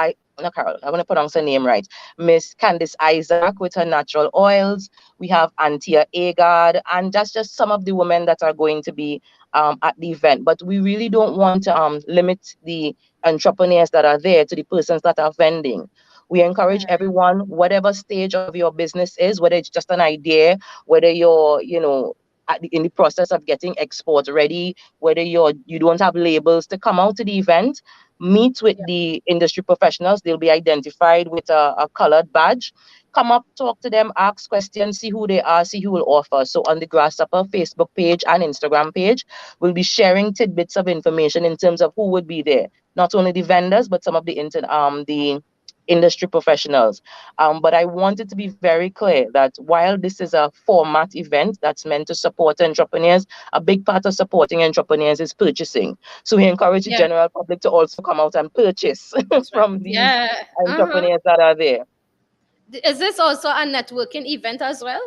not Carol, I want to pronounce her name right. Miss Candice Isaac with her natural oils. We have Antia Agard, and that's just some of the women that are going to be at the event. But we really don't want to limit the entrepreneurs that are there to the persons that are vending. We encourage everyone, whatever stage of your business is, whether it's just an idea, whether you're, in the process of getting export ready, whether you don't have labels, to come out to the event, meet with the industry professionals. They'll be identified with a colored badge. Come up, talk to them, ask questions, see who they are, see who will offer. So on the Grasshopper Facebook page and Instagram page, we'll be sharing tidbits of information in terms of who would be there. Not only the vendors, but some of the industry professionals. But I wanted to be very clear that while this is a format event that's meant to support entrepreneurs, a big part of supporting entrepreneurs is purchasing. So we encourage the yeah. general public to also come out and purchase That's right. from these Yeah. Uh-huh. entrepreneurs that are there. Is this also a networking event as well?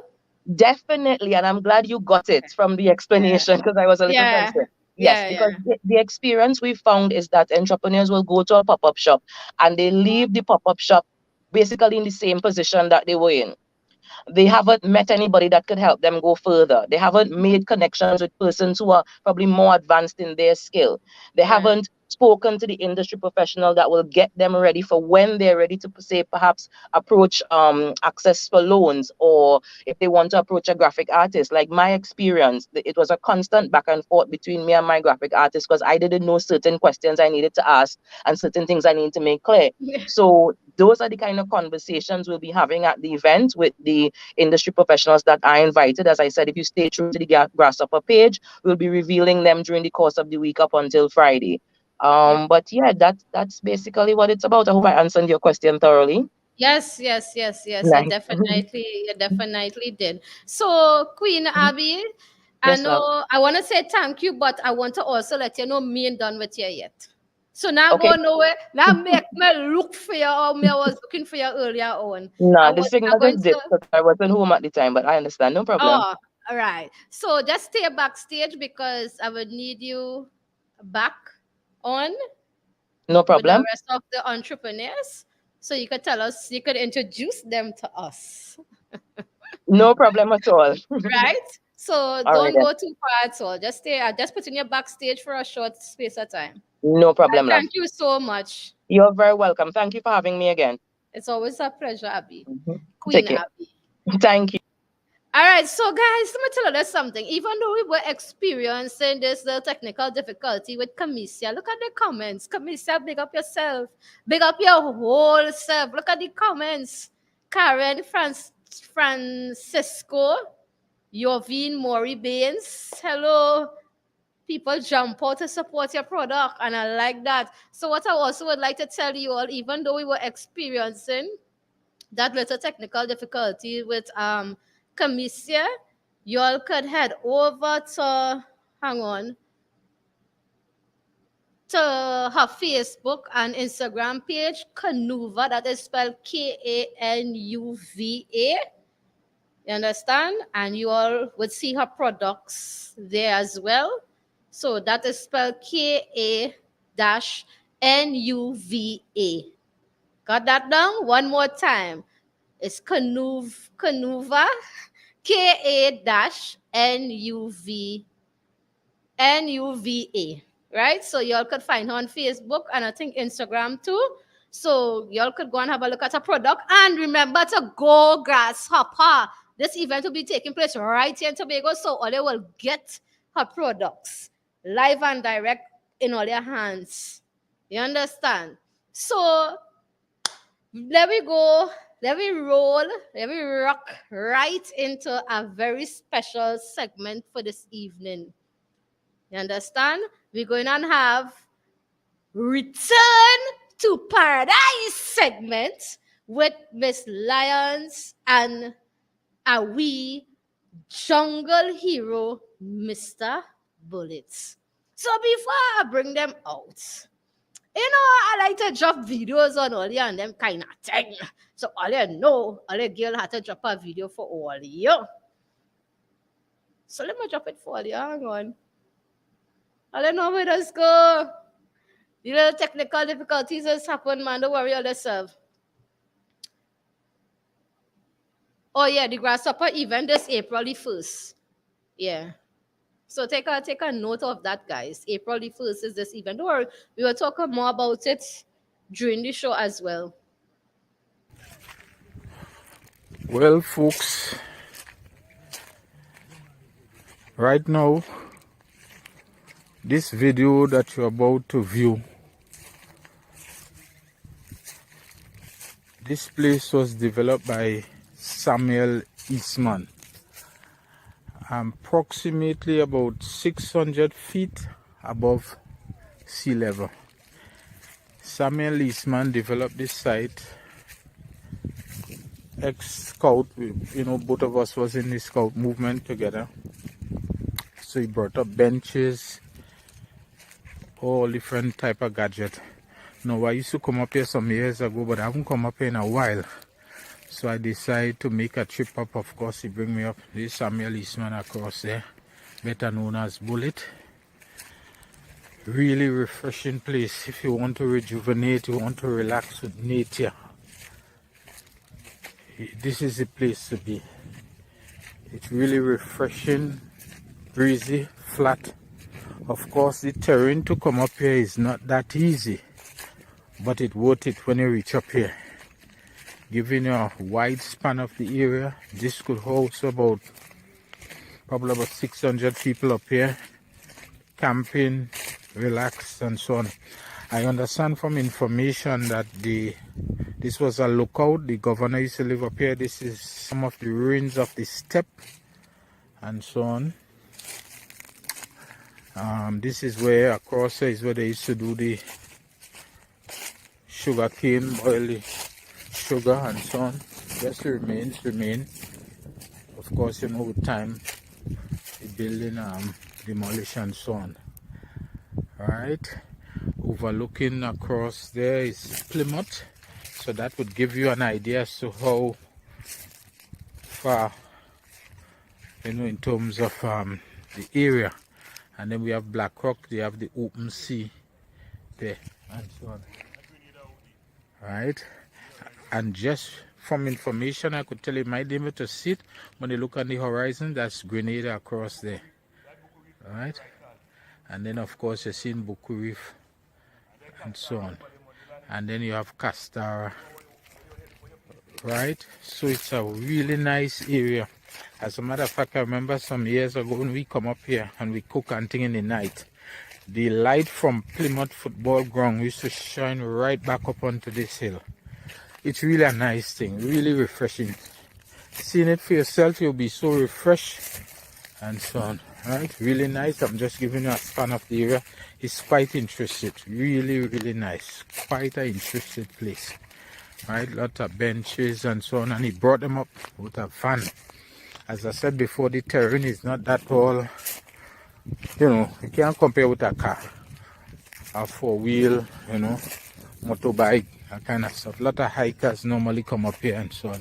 Definitely, and I'm glad you got it from the Yeah. explanation because I was a little Yeah. concerned. Yes, Yeah. because Yeah. the experience we found is that entrepreneurs will go to a pop-up shop and they leave the pop-up shop basically in the same position that they were in. They haven't met anybody that could help them go further. They haven't made connections with persons who are probably more advanced in their skill. They Right. haven't spoken to the industry professional that will get them ready for when they're ready to, say, perhaps approach access for loans, or if they want to approach a graphic artist. Like my experience, it was a constant back and forth between me and my graphic artist because I didn't know certain questions I needed to ask and certain things I need to make clear. So those are the kind of conversations we'll be having at the event with the industry professionals that I invited. As I said, if you stay true to the Grasshopper page, we'll be revealing them during the course of the week up until Friday. Yeah. But yeah, that's basically what it's about. I hope I answered your question thoroughly. Yes, yes, yes, yes. Nice. You definitely did. So, Queen Abby, I Yes, love. know I want to say thank you, but I want to also let you know me ain't done with you yet. So now Okay. go nowhere. Now make me look for you, or me I was looking for you earlier on. No, the I'm signal going just dipped to. because I wasn't home at the time, but I understand. No problem. Oh, all right. So just stay backstage because I would need you back on No with the problem. rest of the entrepreneurs, so you could tell us, you could introduce them to us. No problem at all. Right? So All right don't then. go too far at all. Just stay. Just put in your backstage for a short space of time. No And problem, love. thank you so much. You're very welcome. Thank you for having me again. It's always a pleasure, Abby. Mhm. Queen Take care. Abby. Thank you. All right, so guys, let me tell you something. Even though we were experiencing this little technical difficulty with Camicia, look at the comments. Camicia, big up yourself. Big up your whole self. Look at the comments. Karen, Francisco, Yovine, Maury Baines. Hello. People jump out to support your product, and I like that. So, what I also would like to tell you all, even though we were experiencing that little technical difficulty with Camicia, you all could head over to, hang on, to her Facebook and Instagram page, Kanuva, that is spelled Kanuva. You understand? And you all would see her products there as well. So that is spelled Ka-Nuva. Got that down? One more time. It's Kanuva, Kanuva, right? So y'all could find her on Facebook and I think Instagram too. So y'all could go and have a look at her product. And remember to go Grasshopper. This event will be taking place right here in Tobago. So all you will get her products live and direct in all your hands. You understand? So there we go. Let me roll. Let me rock right into a very special segment for this evening. You understand? We're going to have Return to Paradise segment with Miss Lions and a wee jungle hero, Mr. Bullets. So before I bring them out, I like to drop videos on all you and them kind of thing. So all you know, all the girl had to drop a video for all you. So let me drop it for you. Hang on. All you know where us go. The little technical difficulties has happened, man. Don't worry all yourself. Oh yeah, the grasshopper event is April the 1st. Yeah. So take a note of that, guys. April the 1st is this event. Don't worry, we will talk more about it during the show as well. Well, folks, right now, this video that you're about to view, this place was developed by Samuel Eastman. Approximately about 600 feet above sea level. Samuel Eastman developed this site. Ex-scout, both of us was in the scout movement together. So he brought up benches, all different type of gadget. Now I used to come up here some years ago, but I haven't come up here in a while. So I decided to make a trip up. Of course, he bring me up. This Samuel Eastman across there, better known as Bullet. Really refreshing place. If you want to rejuvenate, you want to relax with nature, this is the place to be. It's really refreshing, breezy, flat. Of course, the terrain to come up here is not that easy, but it's worth it when you reach up here. Giving you a wide span of the area, this could house probably about 600 people up here, camping, relax, and so on. I understand from information that this was a lookout. The governor used to live up here. This is some of the ruins of the step and so on. This is where across there is where they used to do the sugar cane, boil the sugar and so on. Just remains remain. Of course, with time, the building demolished and so on. Alright, overlooking across there is Plymouth, so that would give you an idea as to how far, in terms of the area. And then we have Black Rock, they have the open sea there and so on. Right, and just from information I could tell you, might be able to see it when you look on the horizon. That's Grenada across there. Right, and then of course you're seeing Buku Reef and so on, and then you have Castara. Right, so it's a really nice area. As a matter of fact, I remember some years ago when we come up here and we cook and thing in the night, the light from Plymouth football ground used to shine right back up onto this hill. It's really a nice thing, really refreshing. Seeing it for yourself, you'll be so refreshed and so on. Right, really nice. I'm just giving you a span of the area. It's quite interesting, really, really nice. Quite an interesting place. Right, lot of benches and so on, and he brought them up with a van. As I said before, the terrain is not that all, you can't compare with a car, a four-wheel, motorbike, that kind of stuff. A lot of hikers normally come up here and so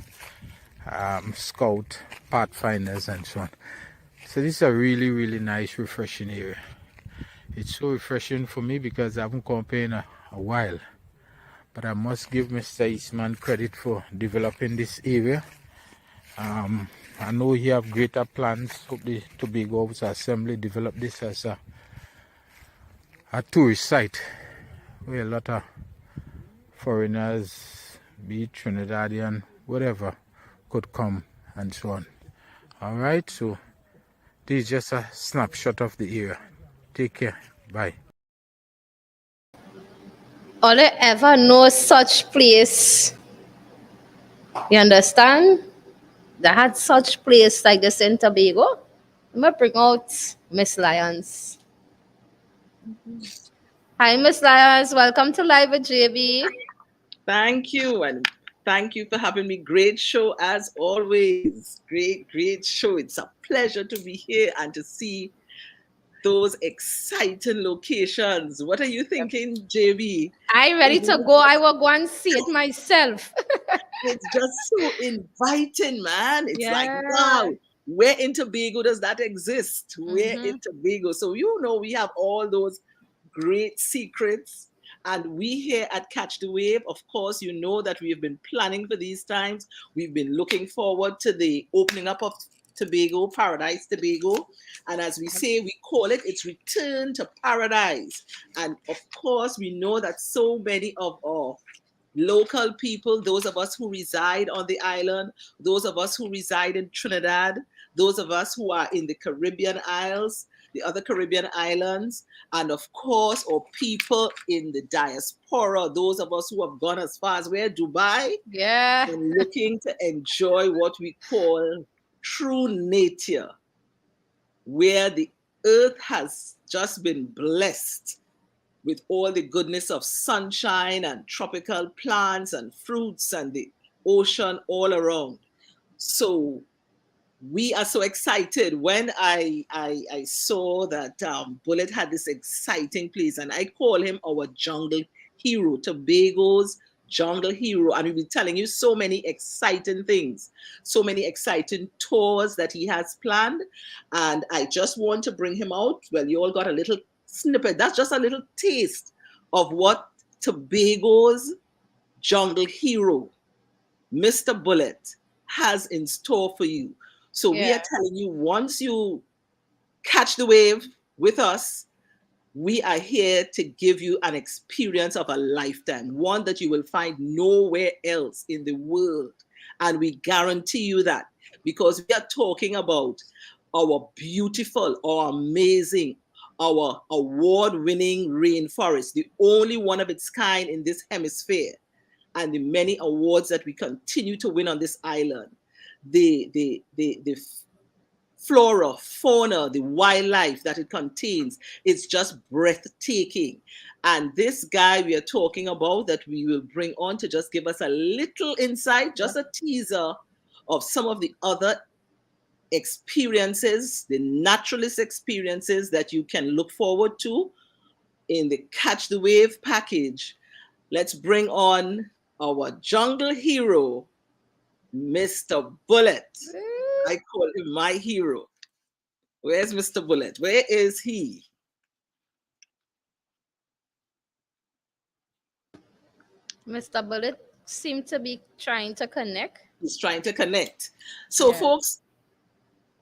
on, scout, pathfinders and so on. So this is a really, really nice, refreshing area. It's so refreshing for me because I haven't come up here in a while. But I must give Mr. Eastman credit for developing this area. I know he have greater plans. Hope the Tobago House Assembly develop this as a tourist site where a lot of foreigners, be it Trinidadian, whatever, could come and so on. Alright, so this is just a snapshot of the area. Take care. Bye. All I ever know such place. You understand? They had such place like this in Tobago. I'm gonna bring out Miss Lions. Hi, Miss Lyons. Welcome to Live with JB. Thank you, and thank you for having me. Great show as always. Great show. It's a pleasure to be here and to see those exciting locations. What are you thinking, JB? I ready to go. I will go and see it myself. It's just so inviting, man. It's like, Yeah. wow, where in Tobago does that exist? Where Mm-hmm. in Tobago? So, we have all those great secrets. And we here at Catch the Wave, of course, you know that we have been planning for these times. We've been looking forward to the opening up of Tobago, Paradise Tobago. And as we say, we call it, it's return to paradise. And of course, we know that so many of our local people, those of us who reside on the island, those of us who reside in Trinidad, those of us who are in the Caribbean Isles, the other Caribbean islands, and of course, our people in the diaspora, those of us who have gone as far as where Dubai Yeah. and looking to enjoy what we call true nature, where the earth has just been blessed with all the goodness of sunshine and tropical plants and fruits and the ocean all around. So we are so excited when I saw that Bullet had this exciting place, and I call him our jungle hero, Tobago's jungle hero, and we'll be telling you so many exciting things, so many exciting tours that he has planned, and I just want to bring him out. Well, you all got a little snippet. That's just a little taste of what Tobago's jungle hero, Mr. Bullet, has in store for you. So we are Yeah. telling you, once you catch the wave with us, we are here to give you an experience of a lifetime, one that you will find nowhere else in the world. And we guarantee you that, because we are talking about our beautiful, our amazing, our award winning rainforest, the only one of its kind in this hemisphere, and the many awards that we continue to win on this island. The flora, fauna, the wildlife that it contains, it's just breathtaking. And this guy we are talking about, that we will bring on to just give us a little insight, just a teaser of some of the other experiences, the naturalist experiences that you can look forward to in the Catch the Wave package. Let's bring on our jungle hero, Mr. Bullet. I call him my hero. Where's Mr. Bullet? Where is he? Mr. Bullet seemed to be trying to connect. He's trying to connect. So, Yeah. folks,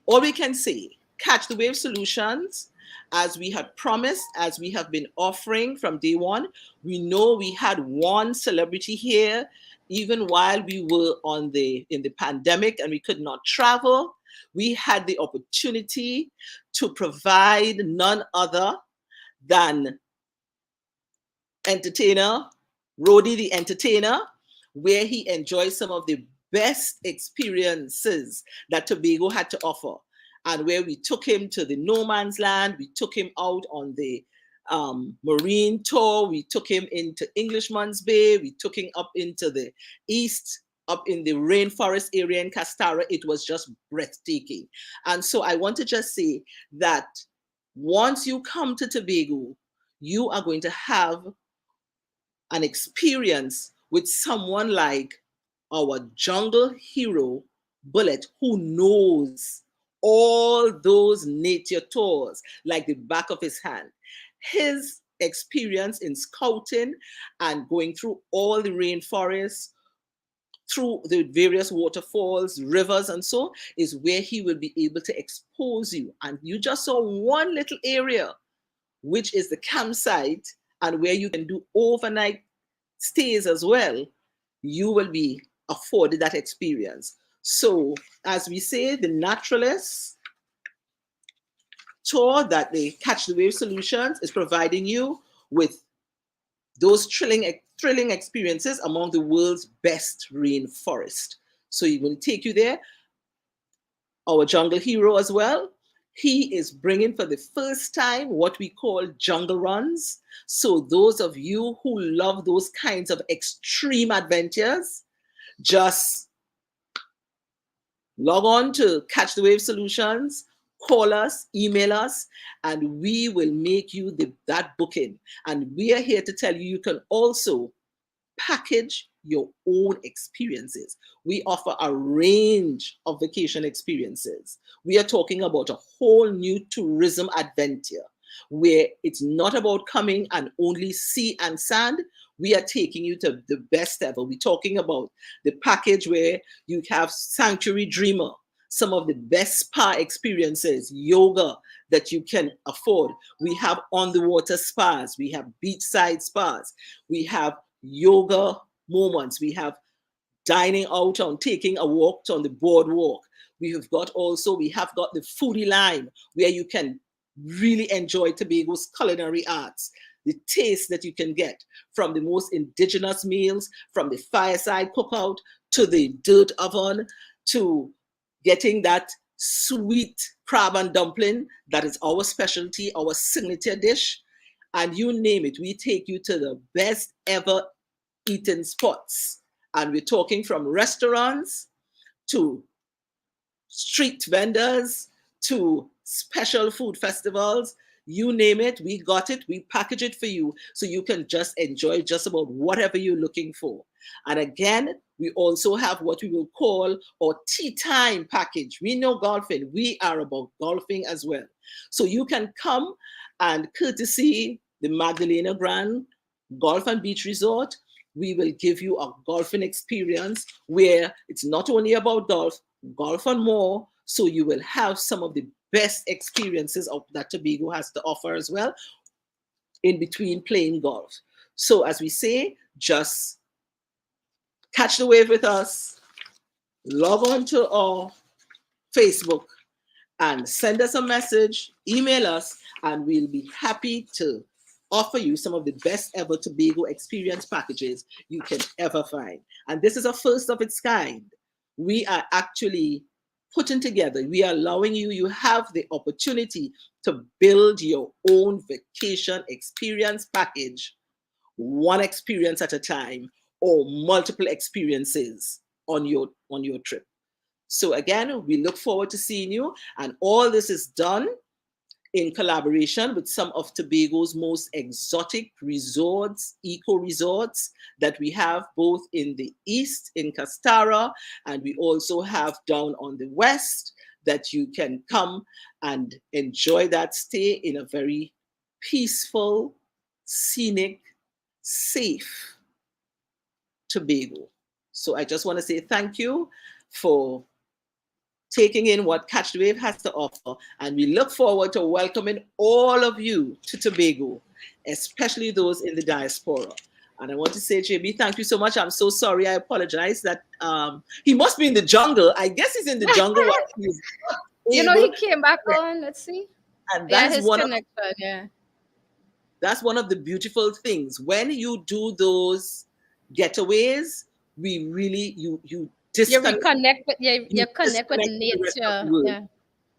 all we can say, Catch the Wave Solutions, as we had promised, as we have been offering from day one. We know we had one celebrity here, even while we were in the pandemic and we could not travel. We had the opportunity to provide none other than entertainer, Rody the Entertainer, where he enjoyed some of the best experiences that Tobago had to offer. And where we took him to the no man's land, we took him out on the marine tour, we took him into Englishman's Bay, we took him up into the east, up in the rainforest area in Castara. It was just breathtaking. And so I want to just say that once you come to Tobago, you are going to have an experience with someone like our jungle hero, Bullet, who knows all those nature tours like the back of his hand. His experience in scouting and going through all the rainforests, through the various waterfalls, rivers, and so is where he will be able to expose you. And you just saw one little area, which is the campsite, and where you can do overnight stays as well. You will be afforded that experience. So, as we say, the naturalist tour that the Catch the Wave Solutions is providing you with those thrilling experiences among the world's best rainforest. So, he will take you there. Our jungle hero as well. He is bringing for the first time what we call jungle runs. So those of you who love those kinds of extreme adventures, just log on to Catch the Wave Solutions, call us, email us, and we will make you that booking. And we are here to tell you, you can also package your own experiences. We offer a range of vacation experiences. We are talking about a whole new tourism adventure where it's not about coming and only sea and sand. We are taking you to the best ever. We're talking about the package where you have Sanctuary Dreamer, some of the best spa experiences, yoga that you can afford. We have on the water spas. We have beachside spas. We have yoga moments. We have dining out on taking a walk on the boardwalk. We have got the foodie line where you can really enjoy Tobago's culinary arts, the taste that you can get from the most indigenous meals, from the fireside cookout to the dirt oven, to getting that sweet crab and dumpling that is our specialty, our signature dish. And you name it, we take you to the best ever eating spots. And we're talking from restaurants to street vendors to special food festivals. You name it, we got it, we package it for you so you can just enjoy just about whatever you're looking for. And again, we also have what we will call our tea time package. We know golfing, we are about golfing as well. So you can come and courtesy the Magdalena Grand Golf and Beach Resort, we will give you a golfing experience where it's not only about golf and more, so you will have some of the best experiences of that Tobago has to offer as well in between playing golf. So as we say, just catch the wave with us, log on to our Facebook and send us a message, email us, and we'll be happy to offer you some of the best ever Tobago experience packages you can ever find. And this is a first of its kind. We are actually putting together, we are allowing you have the opportunity to build your own vacation experience package, one experience at a time, or multiple experiences on your trip. So again, we look forward to seeing you, and all this is done in collaboration with some of Tobago's most exotic resorts, eco-resorts that we have both in the east, in Castara, and we also have down on the west that you can come and enjoy that stay in a very peaceful, scenic, safe Tobago. So I just want to say thank you for taking in what Catch the Wave has to offer. And we look forward to welcoming all of you to Tobago, especially those in the diaspora. And I want to say, JB, thank you so much. I'm so sorry. I apologize that he must be in the jungle. I guess he's in the jungle. He came back on. Let's see. And that's his connection, That's one of the beautiful things. When you do those getaways, we really, you reconnect with nature.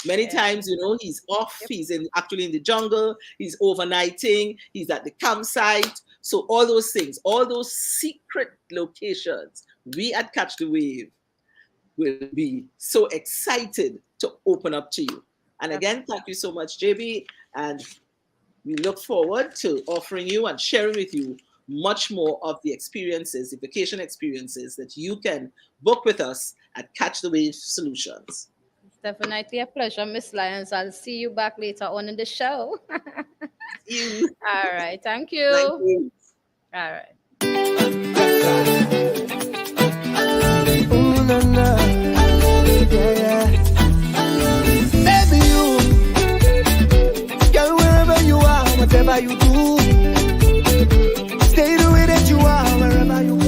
Many times, he's off, he's actually in the jungle, he's overnighting, he's at the campsite. So all those things, all those secret locations, we at Catch the Wave will be so excited to open up to you. And again, thank you so much, JB. And we look forward to offering you and sharing with you much more of the experiences, the vacation experiences that you can book with us at Catch the Wave Solutions. It's definitely a pleasure, Miss Lyons. I'll see you back later on in the show. You. All right. Thank you. Thank you. All right. Ooh, na, na. Yeah. Baby, you, girl, wherever you are, whatever you do, stay the way that you are, wherever you go.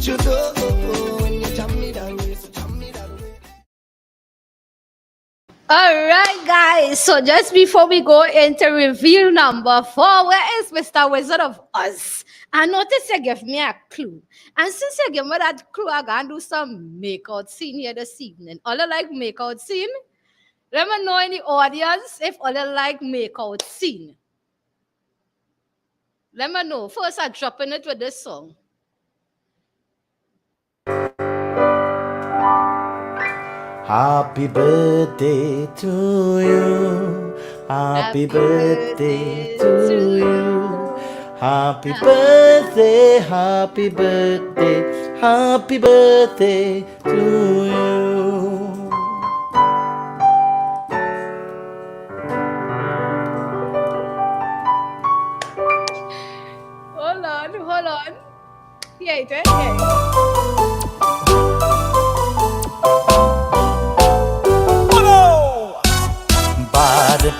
what you do when you jam me that way, so jam me that way. All right, guys. So just before we go into reveal number 4, where is Mr. Wizard of Oz? I noticed you gave me a clue. And since you gave me that clue, I'm going to do some makeout scene here this evening. All you like makeout scene? Let me know in the audience if all you like makeout scene. Let me know. First, I'm dropping it with this song. Happy birthday to you. Happy birthday to you. Happy birthday, happy birthday, happy birthday to you. Hold on. Here it is.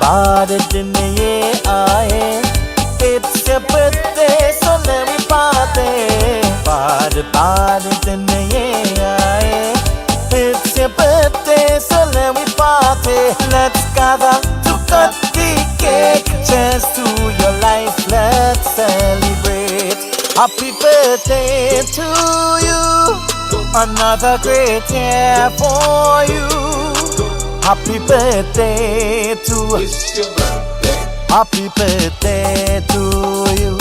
Bad दिन ये आए, it's your birthday, so let me party. Bad दिन ये आए, it's your birthday, so let me party. Let's gather to cut the cake, cheers to your life, let's celebrate. Happy birthday to you, another great year for you. Happy birthday to Happy birthday to you.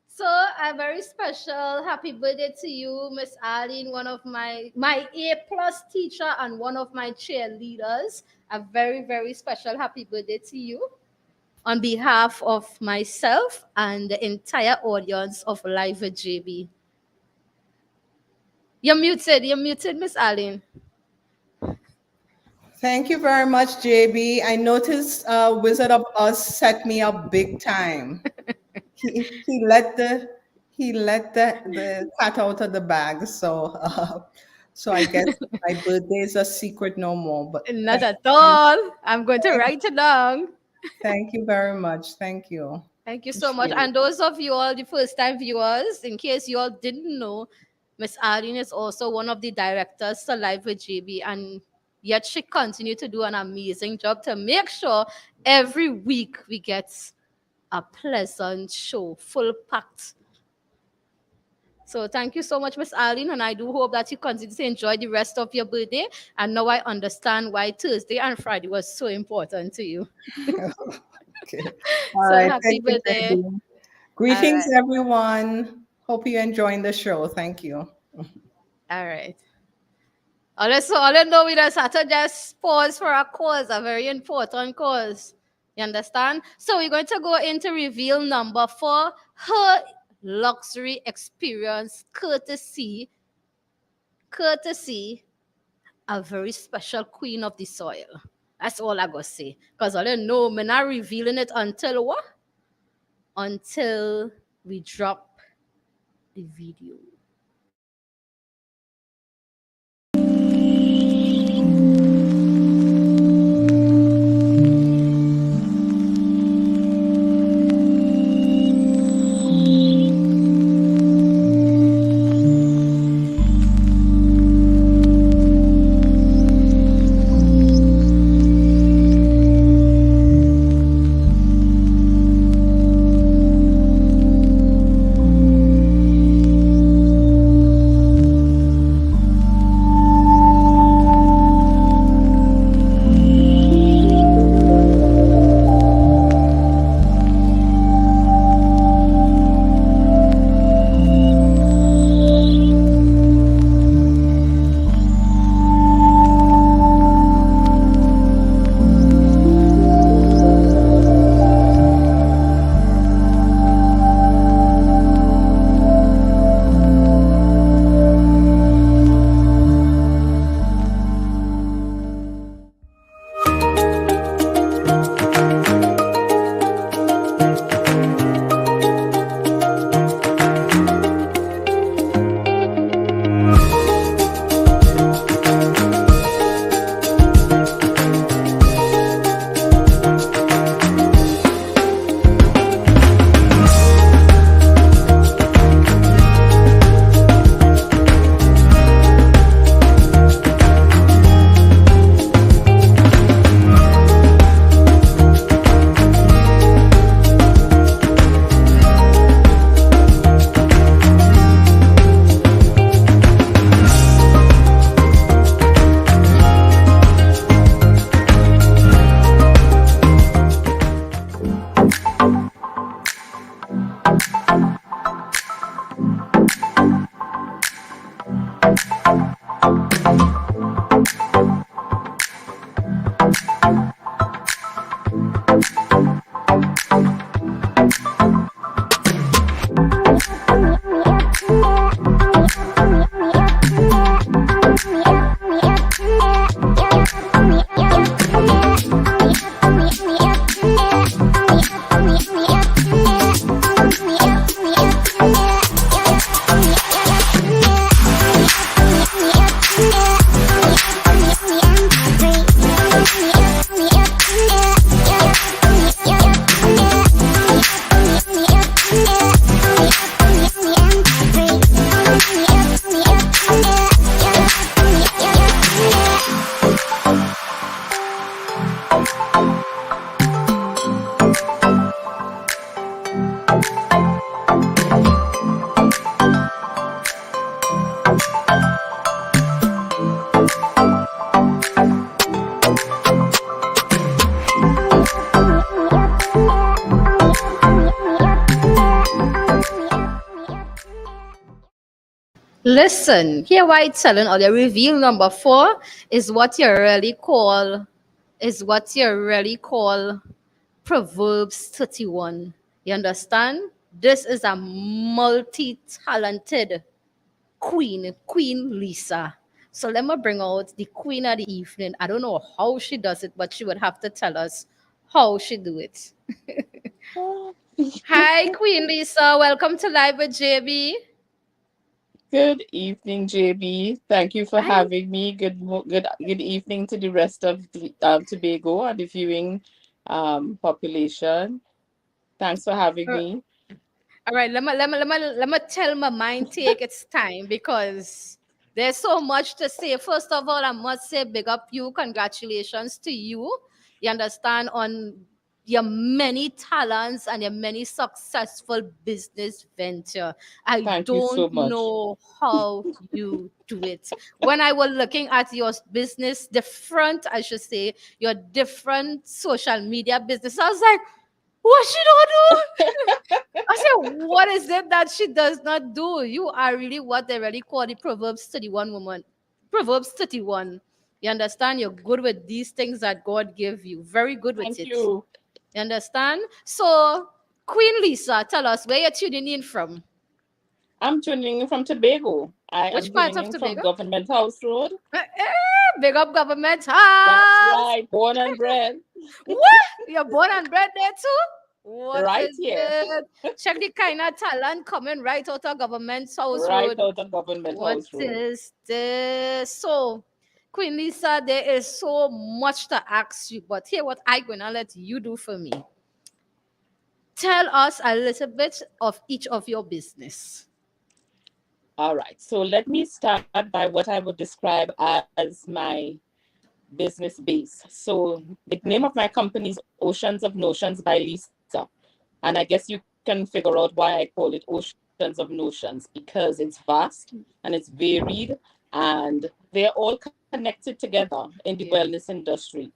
So a very special happy birthday to you, Miss Arlene, one of my A+ teacher and one of my cheerleaders. A very, very special happy birthday to you on behalf of myself and the entire audience of Live with JB. You're muted, Miss Arlene. Thank you very much, JB. I noticed Wizard of Oz set me up big time. he let the cat out of the bag. So I guess my birthday is a secret no more. But Not at all. I'm going to write it down. Thank you very much. Thank you. Thank you so much. And those of you all, the first-time viewers, in case you all didn't know, Miss Arlene is also one of the directors to Live with JB, and yet she continues to do an amazing job to make sure every week we get a pleasant show, full packed. So thank you so much, Miss Arlene, and I do hope that you continue to enjoy the rest of your birthday. And now I understand why Thursday and Friday was so important to you. Okay. So right. happy birthday. You, greetings, everyone. Hope you're enjoying the show. Thank you. All right. All I know we just have to just pause for a cause, a very important cause. You understand? So we're going to go into reveal number 4, her luxury experience, courtesy, a very special queen of the soil. That's all I gotta say. Because I don't know, I'm not revealing it until what? Until we drop the video. Listen, here why it's telling or the reveal number 4 is what you really call Proverbs 31. You understand? This is a multi-talented Queen Lisa. So let me bring out the queen of the evening. I don't know how she does it, but she would have to tell us how she do it. Hi, Queen Lisa. Welcome to Live with JB. Good evening, JB. Thank you for I having me. Good evening to the rest of the Tobago and the viewing population. Thanks for having me. All right, let me tell my mind take its time because there's so much to say. First of all, I must say big up you, congratulations to you. You understand on your many talents and your many successful business venture. I Thank you don't so much. know how you do it. When I was looking at your business, different, I should say, your different social media business, I was like, what she don't do? I said, what is it that she does not do? You are really what they really call the Proverbs 31 woman. Proverbs 31. You understand? You're good with these things that God gave you. Very good with Thank it. you. You understand? So, Queen Lisa, tell us where you're tuning in from. I'm tuning in from Tobago. I am Which part tuning of in from Tobago? Government House Road. Big up government That's house. right, born and bred What? You're born and bred there too? What right is here, it? Check the kind of talent coming right out of government house right road. out of Government What House Road. is this? So, Queen Lisa, there is so much to ask you, but here what I'm gonna let you do for me. Tell us a little bit of each of your business. All right, so let me start by what I would describe as my business base. So the name Right. of my company is Oceans of Notions by Lisa. And I guess you can figure out why I call it Oceans of Notions because it's vast and it's varied and they're all connected together in the Yeah. wellness industry.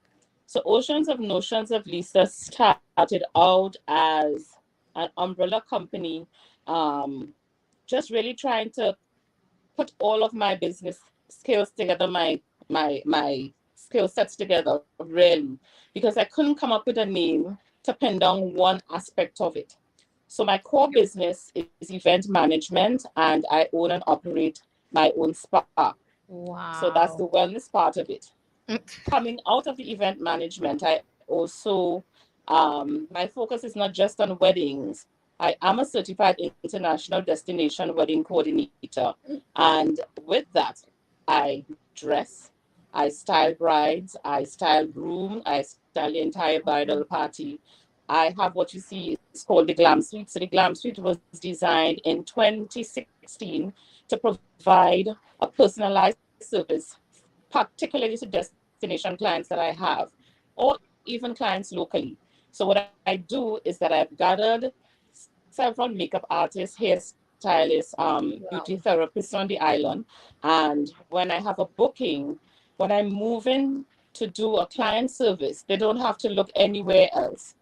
So Oceans of Notions of Lisa started out as an umbrella company, um, just really trying to put all of my business skills together, my skill sets together, really, because I couldn't come up with a name to pin down one aspect of it. So my core business is event management, and I own and operate my own spa. So that's the Wow. wellness part of it. Mm. Coming out of the event management, I also my focus is not just on weddings. I am a certified international destination wedding coordinator, and with that, I dress, I style brides, I style groom, I style the entire bridal party. I have what you see is called the Glam Suite. So the Glam Suite was designed in 2016 to provide a personalized service, particularly to destination clients that I have, or even clients locally. So what I do is that I've gathered several makeup artists, hairstylists, beauty therapists on the island. And when I have a booking, when I'm moving to do a client service, they don't have to look anywhere else.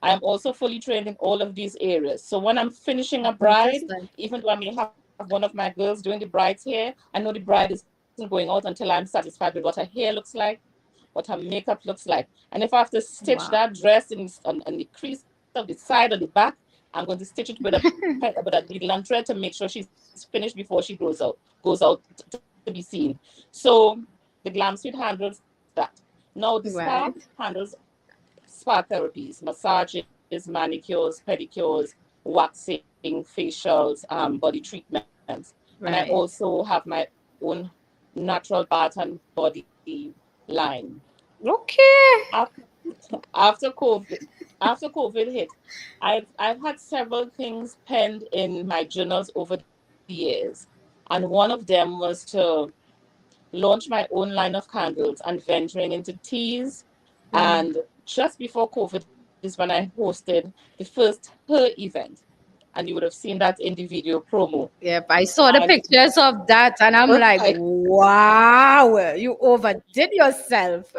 I am also fully trained in all of these areas. So when I'm finishing a bride, Interesting. even though I may have one of my girls doing the bride's hair, I know the bride isn't going out until I'm satisfied with what her hair looks like, what her makeup looks like. And if I have to stitch that dress Wow. on the crease of the side or the back, I'm going to stitch it with a needle and thread to make sure she's finished before she goes out to be seen. So the Glam Suite handles that. Now the spa Right. handles spa therapies, massages, manicures, pedicures, waxing, facials, body treatments. And I also Right. have my own natural bath and body line. Okay. After, after COVID hit, I've had several things penned in my journals over the years. And one of them was to launch my own line of candles and venturing into teas. And just before COVID is when I hosted the first her event. And you would have seen that in the video promo. Yep, I saw the And pictures of that and I'm like, right. wow, you overdid yourself.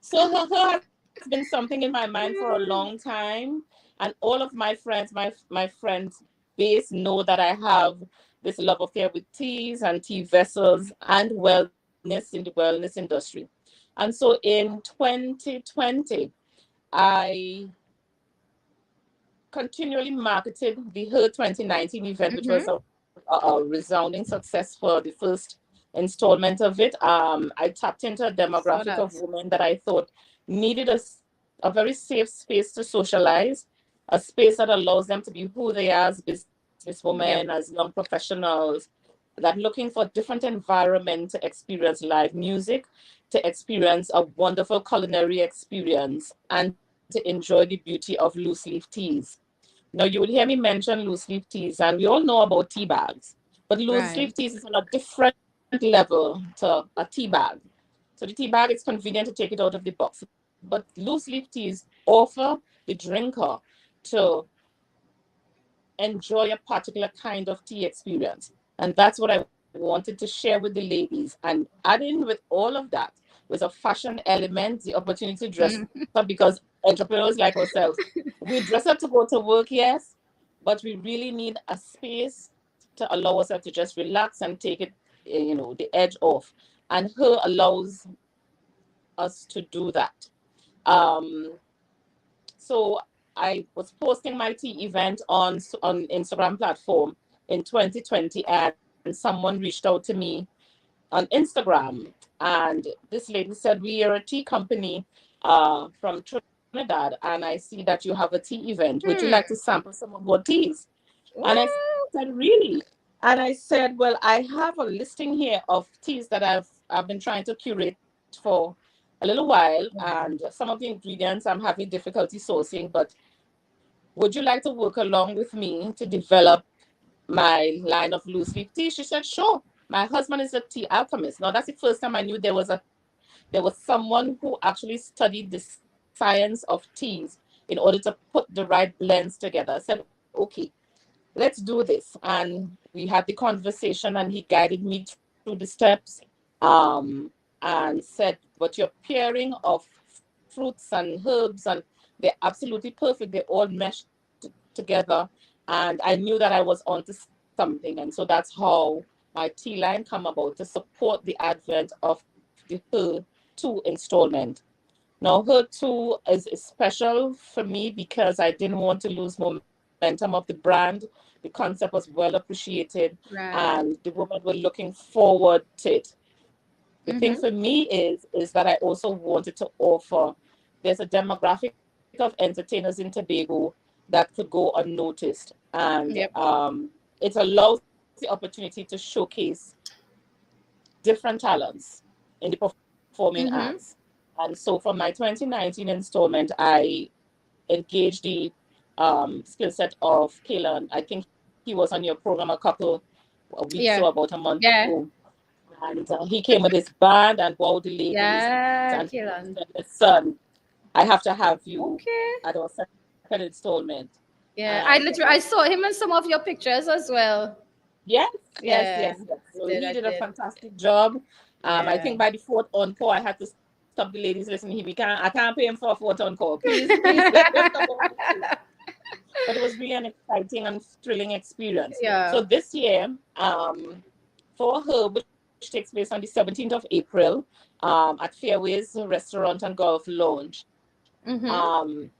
So her has been something in my mind for a long time. And all of my friends, my friends base know that I have this love affair with teas and tea vessels and wellness in the wellness industry. And so in 2020, I continually marketed the Her 2019 event, which was a resounding success for the first installment of it. I tapped into a Saw demographic of that. women that I thought needed a very safe space to socialize, a space that allows them to be who they are as businesswomen, Yep. as young professionals, that looking for different environment to experience live music, to experience a wonderful culinary experience, and to enjoy the beauty of loose leaf teas. Now, you would hear me mention loose leaf teas, and we all know about tea bags, but loose leaf Right. teas is on a different level to a tea bag. So the tea bag, it's convenient to take it out of the box, but loose leaf teas offer the drinker to enjoy a particular kind of tea experience. And that's what I wanted to share with the ladies. And adding with all of that was a fashion element, the opportunity to dress up because entrepreneurs like ourselves, we dress up to go to work, yes, but we really need a space to allow ourselves to just relax and take it, the edge off. And her allows us to do that. Um, so I was posting my tea event on Instagram platform in 2020, and someone reached out to me on Instagram, and this lady said, "We are a tea company from Trinidad, and I see that you have a tea event. Would you like to sample some of our teas?" And I said, "Really?" And I said, "Well, I have a listing here of teas that I've been trying to curate for a little while, and some of the ingredients I'm having difficulty sourcing, but would you like to work along with me to develop my line of loose leaf tea?" She said, "Sure." My husband is a tea alchemist. Now that's the first time I knew there was someone who actually studied the science of teas in order to put the right blends together. I said, "Okay, let's do this." And we had the conversation, and he guided me through the steps, and said, "What you're pairing of fruits and herbs, and they're absolutely perfect. They all meshed together." And I knew that I was onto something. And so that's how my tea line come about, to support the advent of the Her 2 installment. Now, Her 2 is special for me because I didn't want to lose momentum of the brand. The concept was well appreciated, and Right. the women were looking forward to it. The thing for Mm-hmm. me is that I also wanted to offer, there's a demographic of entertainers in Tobago that could go unnoticed, and Yep. it allows the opportunity to showcase different talents in the performing arts. Mm-hmm. And so for my 2019 installment, I engaged the skill set of Kalan. I think he was on your program a week or about a Yeah. month ago. Yeah. And he came with his band and wowed the ladies. Yeah, And he Keelan. said, "Listen, I have to have you Okay. at our second installment." Yeah. And I saw him in some of your pictures as well. yes, yes, Yeah. yes, yes. I So did. he I did a did. fantastic job. I Yeah. think by the fourth encore, I had to stop the ladies. "Listen, I can't pay him for a fourth encore. Please, let him come over with you." But it was really an exciting and thrilling experience. So Yeah. this year, for her, which takes place on the 17th of April, at Fairways Restaurant and Golf Lounge, Mm-hmm. um,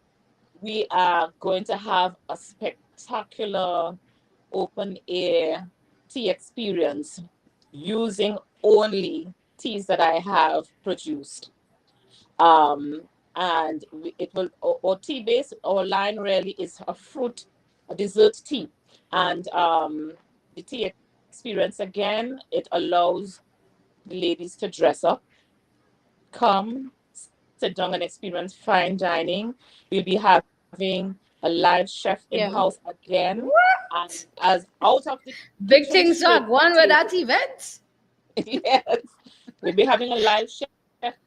we are going to have a spectacular open air tea experience using only teas that I have produced. Um, and it will, or tea base, our line really is a fruit, a dessert tea. And the tea experience, again, it allows the ladies to dress up, come, sit down and experience fine dining. We'll be having a live chef in house Yeah. again. And What? as out of the Big kitchen things straight are to the going with table. that event. Yes. We'll be having a live chef.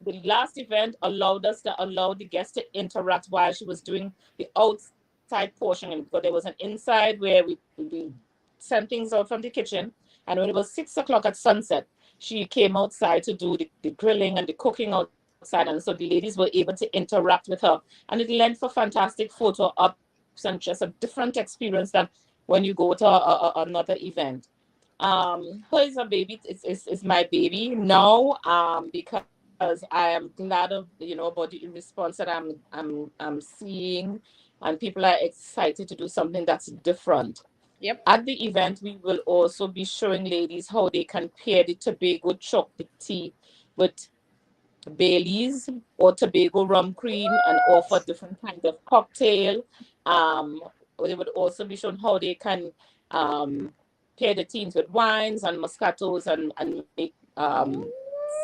The last event allowed us to allow the guests to interact while she was doing the outside portion. But there was an inside where we sent things out from the kitchen. And when it was 6 o'clock at sunset, she came outside to do the grilling and the cooking outside. And so the ladies were able to interact with her. And it lent for fantastic photo ops and just a different experience than when you go to another event. Her is a baby. It's my baby now. Because I am glad of about the response that I'm seeing, and people are excited to do something that's different. Yep. At the event, we will also be showing ladies how they can pair the Tobago chocolate tea with Bailey's or Tobago rum cream and offer different kinds of cocktail. Um, they would also be shown how they can pair the teas with wines and moscatos and make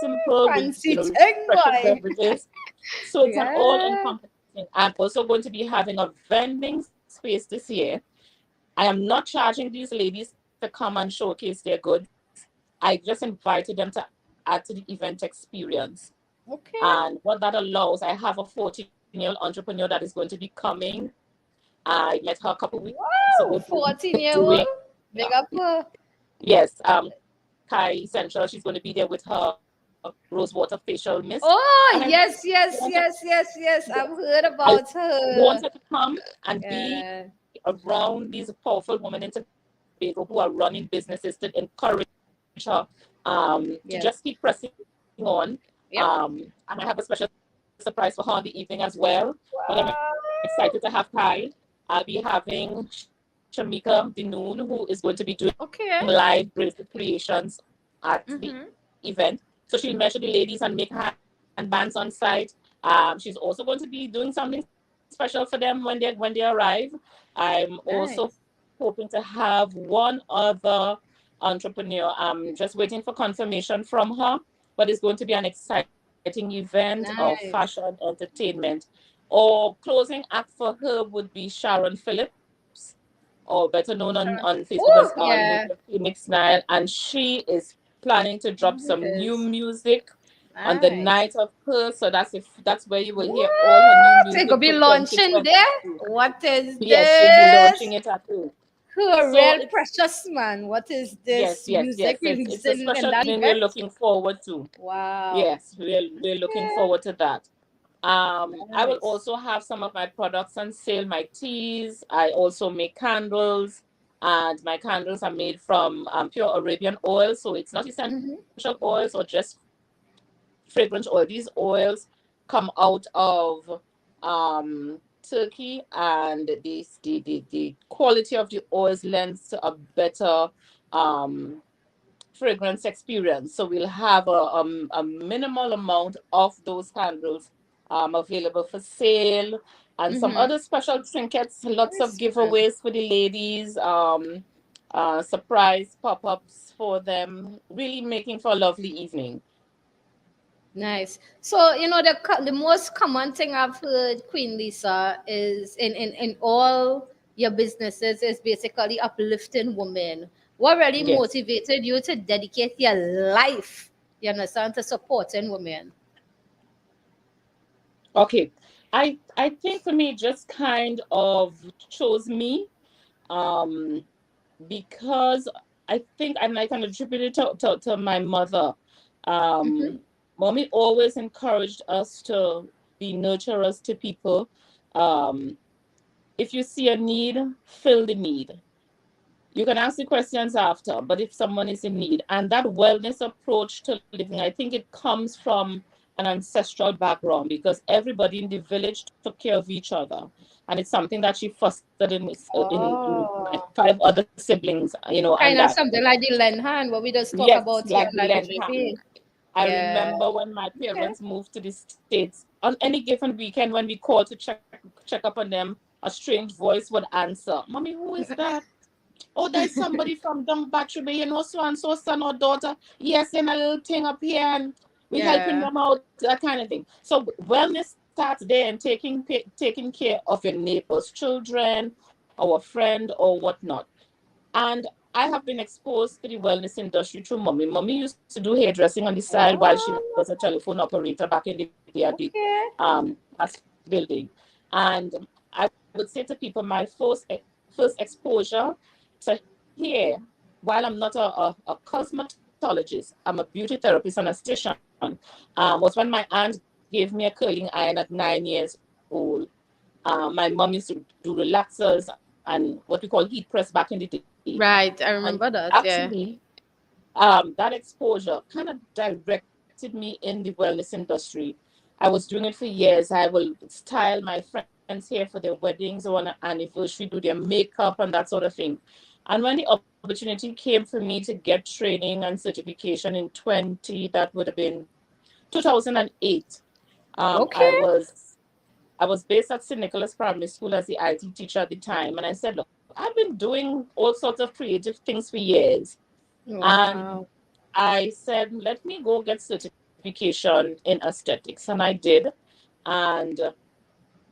simple, Fancy thing, refreshing boy. beverages. So it's an Yeah. all-encompassing. I'm also going to be having a vending space this year. I am not charging these ladies to come and showcase their goods. I just invited them to add to the event experience. And Okay. what that allows, I have a 14-year-old entrepreneur that is going to be coming. I met her a couple of weeks ago Wow, 14-year-old. doing, Big up her. yes, Kai Central. She's going to be there with her rosewater facial mist. And I Oh, want yes, yes, wanted, yes, yes, yes. yes, I've heard I about her. wanted to come and be Yeah. around these powerful women in Tobago who are running businesses to encourage her to just keep Yes. pressing on. Yep. And I have a special surprise for her in the evening as well. But I'm excited to have Kai. I'll be having Shamika Dinoon, who is going to be doing live bracelet Okay. creations at the event. Mm-hmm. So she'll measure the ladies and make handbands on site. She's also going to be doing something special for them when they arrive. I'm also hoping to Nice. have one other entrepreneur. I'm just waiting for confirmation from her, but it's going to be an exciting event of fashion Nice. entertainment. Or closing act for her would be Sharon Phillips, or better known on Facebook as Local Oh, Phoenix yeah. Nine, and she is planning to drop some new It is. music on the night of Nice. her. So that's where you will hear all her new music What? for It could be launching 2022. there? What is Yes, she'll be launching this? it at her. Who a So real it's precious man. What is yes, this yes, yes. music It's a releasing in special that evening we're event? looking forward to. Wow. Yes, we're looking Okay. forward to that. I will Nice. also have some of my products on sale, my teas. I also make candles, and my candles are made from pure Arabian oil. So it's not essential Mm-hmm. oils or just fragrance oil. These oils come out of Turkey, and the quality of the oils lends to a better um, fragrance experience. So we'll have a minimal amount of those candles available for sale, and some Mm-hmm. other special trinkets, lots of Nice, man. giveaways for the ladies, surprise pop-ups for them, really making for a lovely evening. Nice. So, the most common thing I've heard, Queen Lisa, is in all your businesses is basically uplifting women. What really Yes. motivated you to dedicate your life, you understand, to supporting women? Okay. I think for me, just kind of chose me. Um, because I think, and I can attribute it to my mother. Mm-hmm. Mommy always encouraged us to be nurturers to people. Um, if you see a need, fill the need. You can ask the questions after, but if someone is in need, and that wellness approach to living, I think it comes from an ancestral background, because everybody in the village took care of each other, and it's something that she fostered in my Oh, 5 other siblings, and kind of that. something like the Len hand, what we just talk Yes, about here like on the Live with lend hand. JP. I Yeah. remember when my Okay. parents moved to the States, on any given weekend when we called to check up on them, a strange voice would answer, Mommy, who is that? Oh, there's somebody from Dung Battery Bay, so and so son or daughter. Yes, in a little thing up here, and we helping Yeah. them out, that kind of thing. So wellness starts there, and taking care of your neighbor's children, or a friend, or whatnot. And I have been exposed to the wellness industry through mommy. Mommy used to do hairdressing on the side while she was a Oh, telephone operator back in the day at the okay. last building. And I would say to people, my first exposure to hair, while I'm not a cosmetologist, I'm a beauty therapist and esthetician, was when my aunt gave me a curling iron at 9 years old. My mom used to do relaxers and what we call heat press back in the day. Right. I And remember that. Yeah. actually, that exposure kind of directed me in the wellness industry. I was doing it for years. I will style my friends here for their weddings or an anniversary, do their makeup and that sort of thing. And when the opportunity came for me to get training and certification in that would have been 2008. Um, I Okay. was I was based at St. Nicholas Primary School as the IT teacher at the time, and I said, "Look, I've been doing all sorts of creative things for years." And Wow. I said, let me go get certification in aesthetics. And I did. And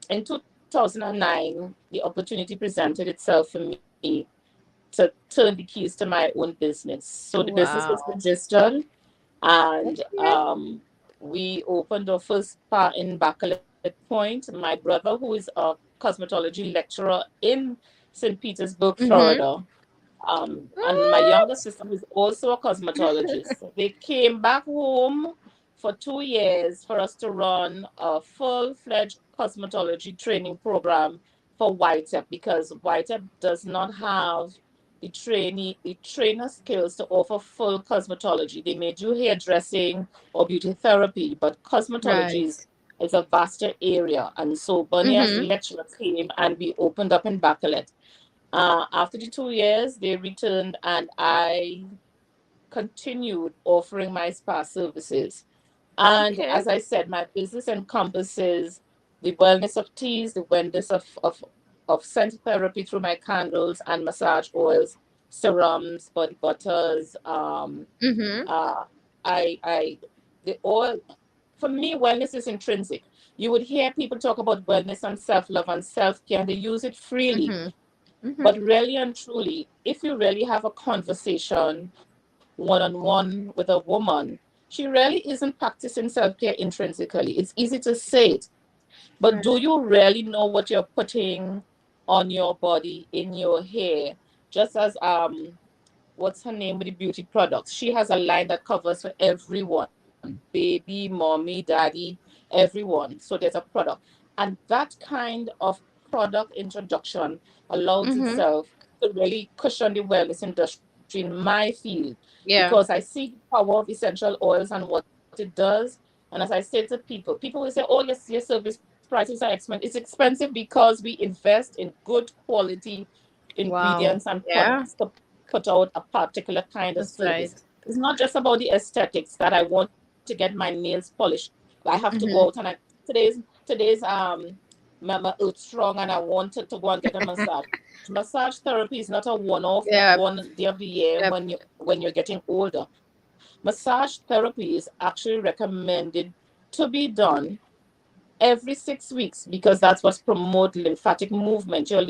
in 2009, the opportunity presented itself for me to turn the keys to my own business. So the business was Wow. registered, and Okay. we opened our first spa in Bacalet Point. My brother, who is a cosmetology lecturer in St. Petersburg, Mhm. Florida, and my younger What? sister, who's also a cosmetologist, they came back home for 2 years for us to run a full-fledged cosmetology training program for YTEP because YTEP does not have the trainer skills to offer full cosmetology. They may do hairdressing or beauty therapy, but cosmetology Right. is a vaster area. And so Bunny as the Mhm. lecturer came and we opened up in Bacalet. After the 2 years, they returned and I continued offering my spa services. And Okay. as I said, my business encompasses the wellness of teas, the wellness of scent therapy through my candles and massage oils, serums, body butters. Mhm. Uh, I, the oil, for me, wellness is intrinsic. You would hear people talk about wellness and self love and self care, and they use it freely. Mhm. Mhm. But really and truly, if you really have a conversation one on one with a woman, she really isn't practicing self care intrinsically. It's easy to say it, but do Right. you really know what you're putting on your body, in your hair? Just as what's her name with the beauty products? She has a line that covers for everyone, baby, mommy, daddy, everyone. So there's a product. And that kind of product introduction allows Mhm. itself to really cushion the wellness industry in my field because I Yeah. see the power of essential oils and what it does. And as I say to people will say, oh, yes, your service prices are expensive. It's expensive because we invest in good quality ingredients Wow. and products Yeah. to put out a particular kind of That's service. right. It's not just about the aesthetics that I want to get my nails polished. I have to go out and Mhm. today's my earth strong and I wanted to go and get a massage. Massage therapy is not a one-off Yeah. one day of the year Yeah. when you're getting older. Massage therapy is actually recommended to be done every 6 weeks because that's what's promote lymphatic movement. Your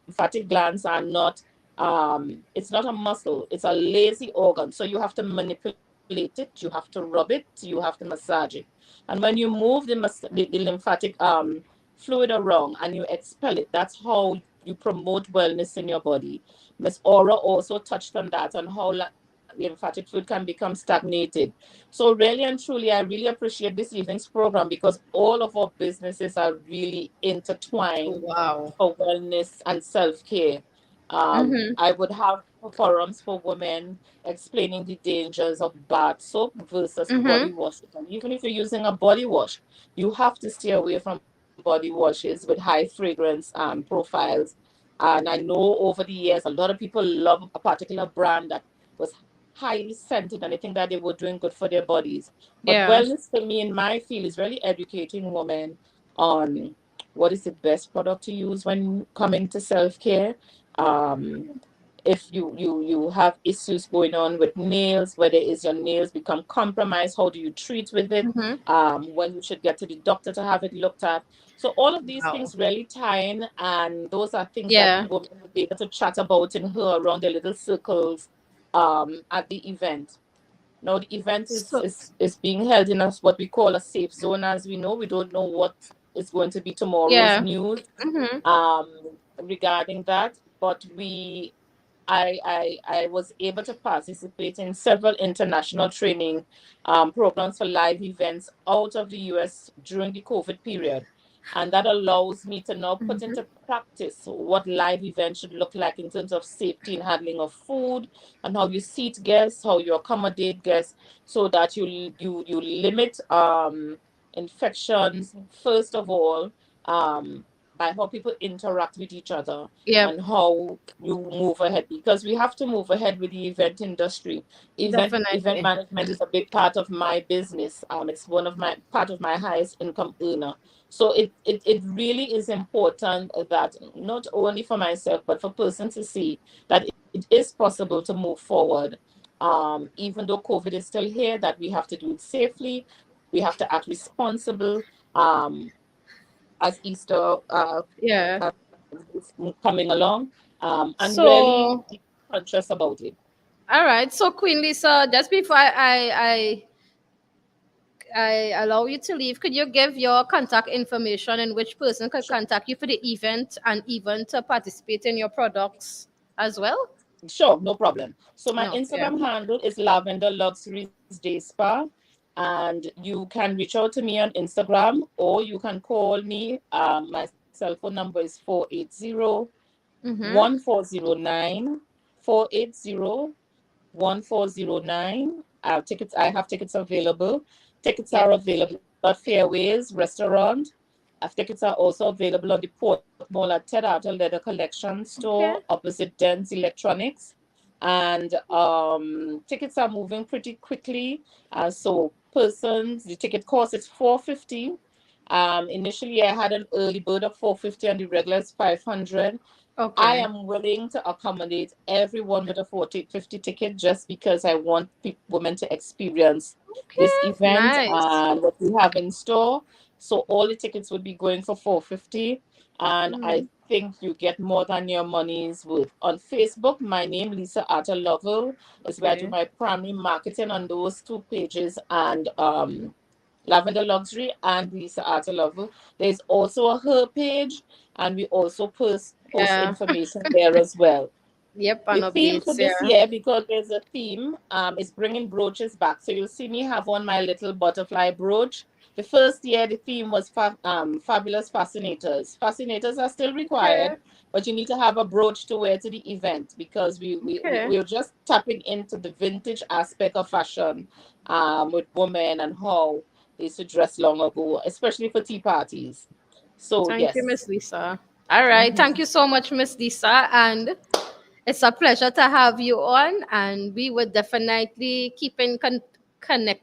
lymphatic glands are not it's not a muscle, it's a lazy organ. So you have to manipulate it, you have to rub it, you have to massage it. And when you move the lymphatic fluid around and you expel it, that's how you promote wellness in your body. Miss Aura also touched on that, on how lymphatic fluid can become stagnated. So really and truly, I really appreciate this evening's program because all of our businesses are really intertwined Wow. for wellness and self-care. Mhm. I would have forums for women explaining the dangers of bath soap versus body Mhm. washes. And even if you're using a body wash, you have to stay away from body washes with high fragrance profiles. And I know over the years, a lot of people love a particular brand that was highly scented and they think that they were doing good for their bodies. But Yeah. wellness for me in my field is really educating women on what is the best product to use when coming to self-care. Um, if you have issues going on with nails, whether is your nails become compromised, how do you treat with it? Mhm. When you should get to the doctor to have it looked at. So all of these Wow. things really tie in, and those are things that Yeah. women will be able to chat about in her around their little circles at the event. Now the event So is being held in what we call a safe zone. As we know, we don't know what is going to be tomorrow's yeah. news Mhm. regarding that, but I was able to participate in several international training programs for live events out of the US during the COVID period. And that allows me to now put Mhm. into practice what live events should look like in terms of safety and handling of food, and how you seat guests, how you accommodate guests, so that you limit infections first of all, by how people interact with each other, Yep, and how you move ahead, because we have to move ahead with the event industry. Event definitely. management is a big part of my business. It's one of my part of my highest income earner. So it really is important that not only for myself, but for persons to see that it is possible to move forward. Even though COVID is still here, that we have to do it safely, we have to act responsible, um, as Easter Yeah. is coming along, and really So, be conscious about it. all right. So, Queen Lisa, just before I allow you to leave, could you give your contact information and which person could Sure, contact you for the event and even to participate in your products as well? sure, no problem. So my No. Yeah. Instagram handle is Lavender Luxuries Day Spa, and you can reach out to me on Instagram, or you can call me. My cell phone number is 480 Mm-hmm. 1409 480 1409. Tickets. I have tickets available. Tickets are Yep. available at Fairways Restaurant. Tickets are also available on the Port Mall at Ted Arthur Leather Collection store Okay. opposite Dens Electronics. And tickets are moving pretty quickly. So persons, the ticket cost is 450. Initially, I had an early bird of 450 and the regular is 500. I Okay. am willing to accommodate everyone with a 40-50 ticket, just because I want women to experience this Okay. event Nice. and what we have in store. So all the tickets would be going for 450, and I Mm. think you get more than your money's worth. On Facebook, my name Lisa Arthur Lovell is where I do Okay. my primary marketing on those two pages, and Lavender Luxury and Lisa Arthur Lovell. There's also a her page, and we also post Yeah. information there as well. Yep. The And theme for updates. this Yeah. year, because there's a theme, is bringing brooches back. So you'll see me have on my little butterfly brooch. The first year, the theme was fabulous fascinators. Fascinators are still Okay. required, but you need to have a brooch to wear to the event, because Okay. we're just tapping into the vintage aspect of fashion, with women and how they used to dress long ago, especially for tea parties. So, Thank you, yes. Miss Lisa. All right. Thank Mhm. you so much, Miss Lisa. And it's a pleasure to have you on. And we would definitely keep in connection,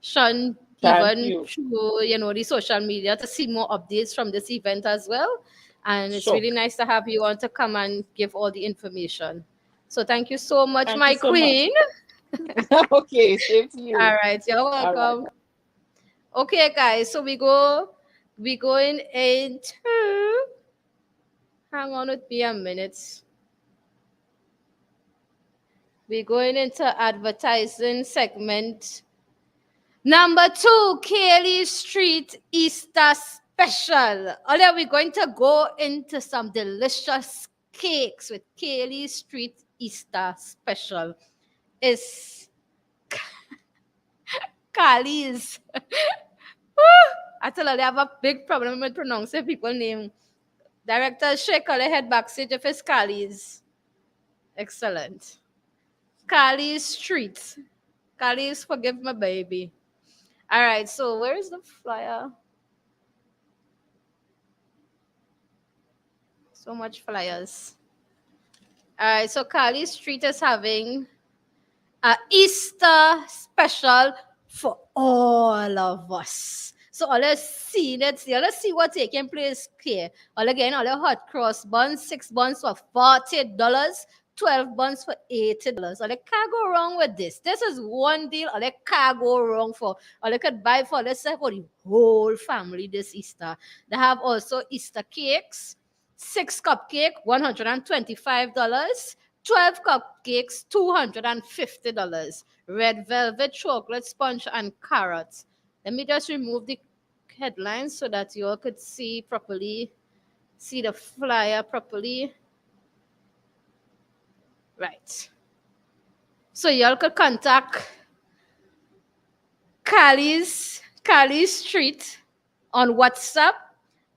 Thank even you. through, the social media to see more updates from this event as well. And it's Sure. really nice to have you on to come and give all the information. So thank you so much, Thank you my so much. queen. Okay, same to All you. right. You're All right. welcome. Okay, guys. So we going into. Hang on with me a minute. We're going into advertising segment number 2, Kelly Street Easter Special. Although we're going to go into some delicious cakes with Kelly Street Easter Special. It's Kali's. I tell you, they have a big problem with pronouncing people's name. Director shake her head backstage if it's Kali's. Excellent. Kali's Street. Kali's Forgive My Baby. All right, so where's the flyer? So much flyers. All right, so Kali Street is having a Easter special for all of us. So all let's see, let's see what's taking place here. All again, all the hot cross buns, 6 buns for $40, 12 buns for $80. All they can't go wrong with this. This is one deal. All they can't go wrong for. All they could buy for, let's say, for the whole family this Easter. They have also Easter cakes. 6 cupcake, $125. 12 cupcakes, $250. Red velvet chocolate sponge and carrots. Let me just remove the headlines so that you all could see properly, see the flyer properly. Right. So y'all could contact Kali's Street on WhatsApp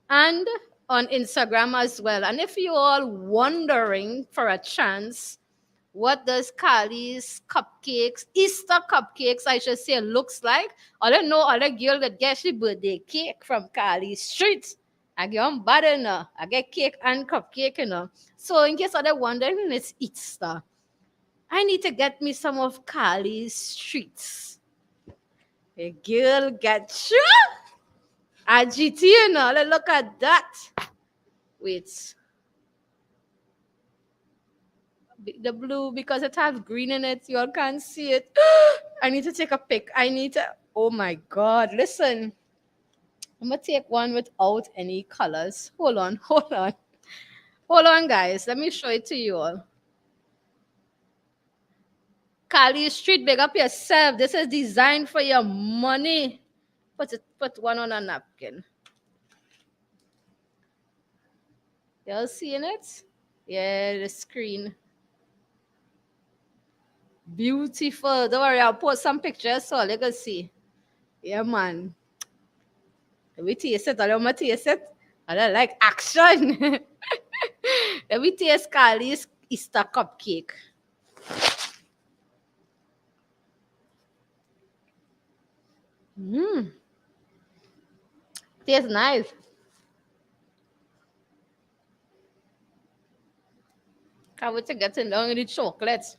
and on Instagram as well. And if you're all wondering for a chance, what does Kali's cupcakes, Easter cupcakes, I should say, looks like? All I know, all the girl that gets the birthday cake from Kali's street. I get on butter now. I get cake and cupcake, you know. So in case other wondering, it's Easter. I need to get me some of Kali's streets. A girl get you. IGT, you know. Look at that. Wait. The blue, because it has green in it, you all can't see it. I need to take a pic. Oh my God, listen. I'm gonna take one without any colors. Hold on, hold on. Hold on, guys. Let me show it to you all. Kali Street, big up yourself. This is designed for your money. Put one on a napkin. Y'all seeing it? Yeah, the screen. Beautiful. Don't worry, I'll post some pictures so you can see. Yeah, man. Let me taste it. I don't want to taste it. I don't like action. Let me taste Kali's Easter cupcake. Tastes nice. Can't wait to get in down in the chocolates.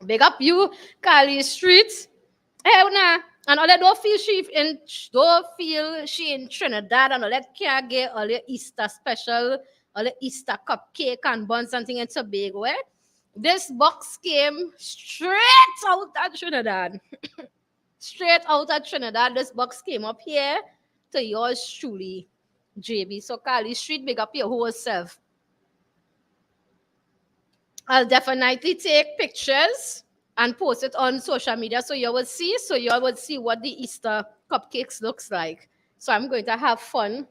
Big up you, Kali Street. Hey, nah. And all that don't feel she in Trinidad and all that can't get all your Easter special, all the Easter cupcake and buns and thing in Tobago. Eh? This box came straight out of Trinidad. Straight out of Trinidad. This box came up here to yours truly, JB. So Kali Street, big up your whole self. I'll definitely take pictures and post it on social media so you will see what the Easter cupcakes looks like. So I'm going to have fun.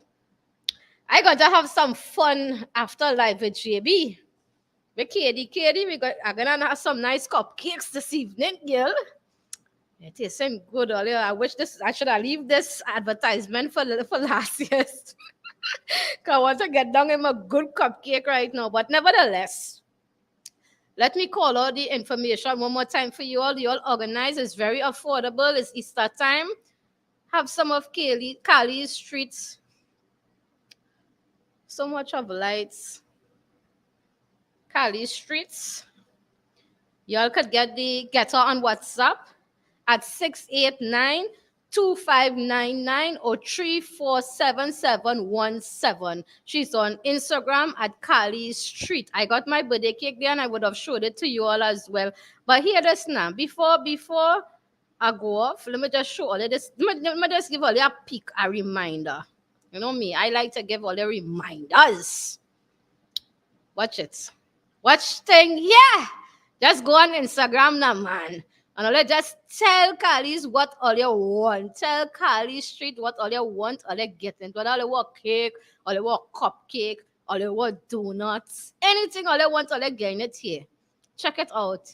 I'm going to have some fun after live with JB. With Katie, I'm going to have some nice cupcakes this evening, girl. It isn't good earlier. I should have leave this advertisement for last year's. I want to get down in a good cupcake right now. But nevertheless, let me call all the information one more time for you all. You all organize. It's very affordable. It's Easter time. Have some of Kali's streets. So much of lights. Kali's streets. Y'all could get her on WhatsApp at 689-2599 or 347717. She's on Instagram at Kali Street. I got my birthday cake there and I would have showed it to you all as well. But here this now. Before I go off, let me just show all of this. Let me just give all you a peek, a reminder. You know me, I like to give all the reminders. Watch it. Watch Ting. Yeah. Just go on Instagram now, man. And I'll just tell Kali's what all you want. Tell Kali Street what all you want, all you get into. Whether all you want cake, all you want cupcake, all you want donuts, anything all you want, all you getting it here. Check it out.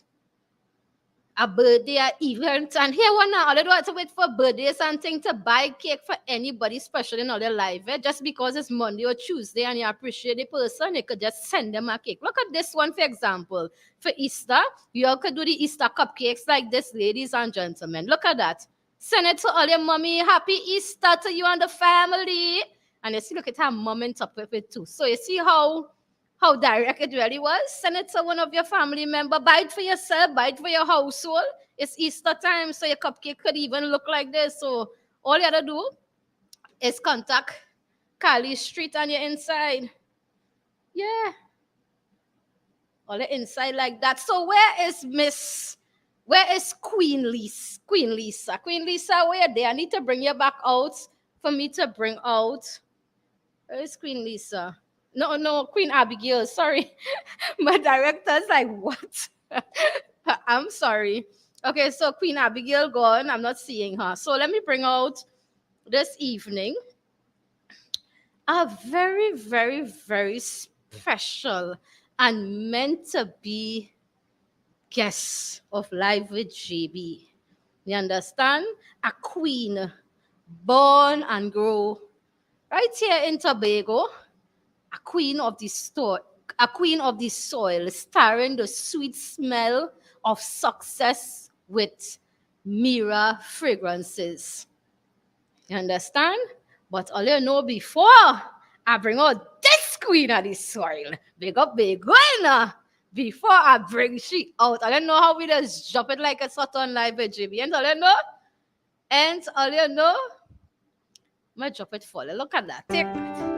A birthday event, and here one now, all you do have to wait for birthdays and things to buy cake for anybody special in all their life. Eh? Just because it's Monday or Tuesday and you appreciate the person, you could just send them a cake. Look at this one, for example. For Easter, you all could do the Easter cupcakes like this, ladies and gentlemen. Look at that. Send it to all your mommy. Happy Easter to you and the family. And you see, look at her mom and top of it too. So you see how direct it really was. Send it to one of your family member. Buy it for yourself. Buy it for your household. It's Easter time, so your cupcake could even look like this. So all you gotta do is contact Kali Street on your inside. Yeah. All the inside like that. So where is Queen Lisa? Queen Lisa, where are they? I need to bring you back out for me to bring out. Where is Queen Lisa? No, Queen Abigail. Sorry. My director's like, what? I'm sorry. Okay, so Queen Abigail gone. I'm not seeing her. So let me bring out this evening a very, very, very special and meant to be guest of Live with JB. You understand? A queen born and grow Right here in Tobago, a queen of the store, a queen of the soil, starring the sweet smell of success with Mira fragrances. You understand? But all you know before I bring out this queen of the soil, big up big one. Before I bring she out, I don't know how we just drop it like a sort on live with JB. And all you know, and all you know, I drop it for you. Look at that. Take that.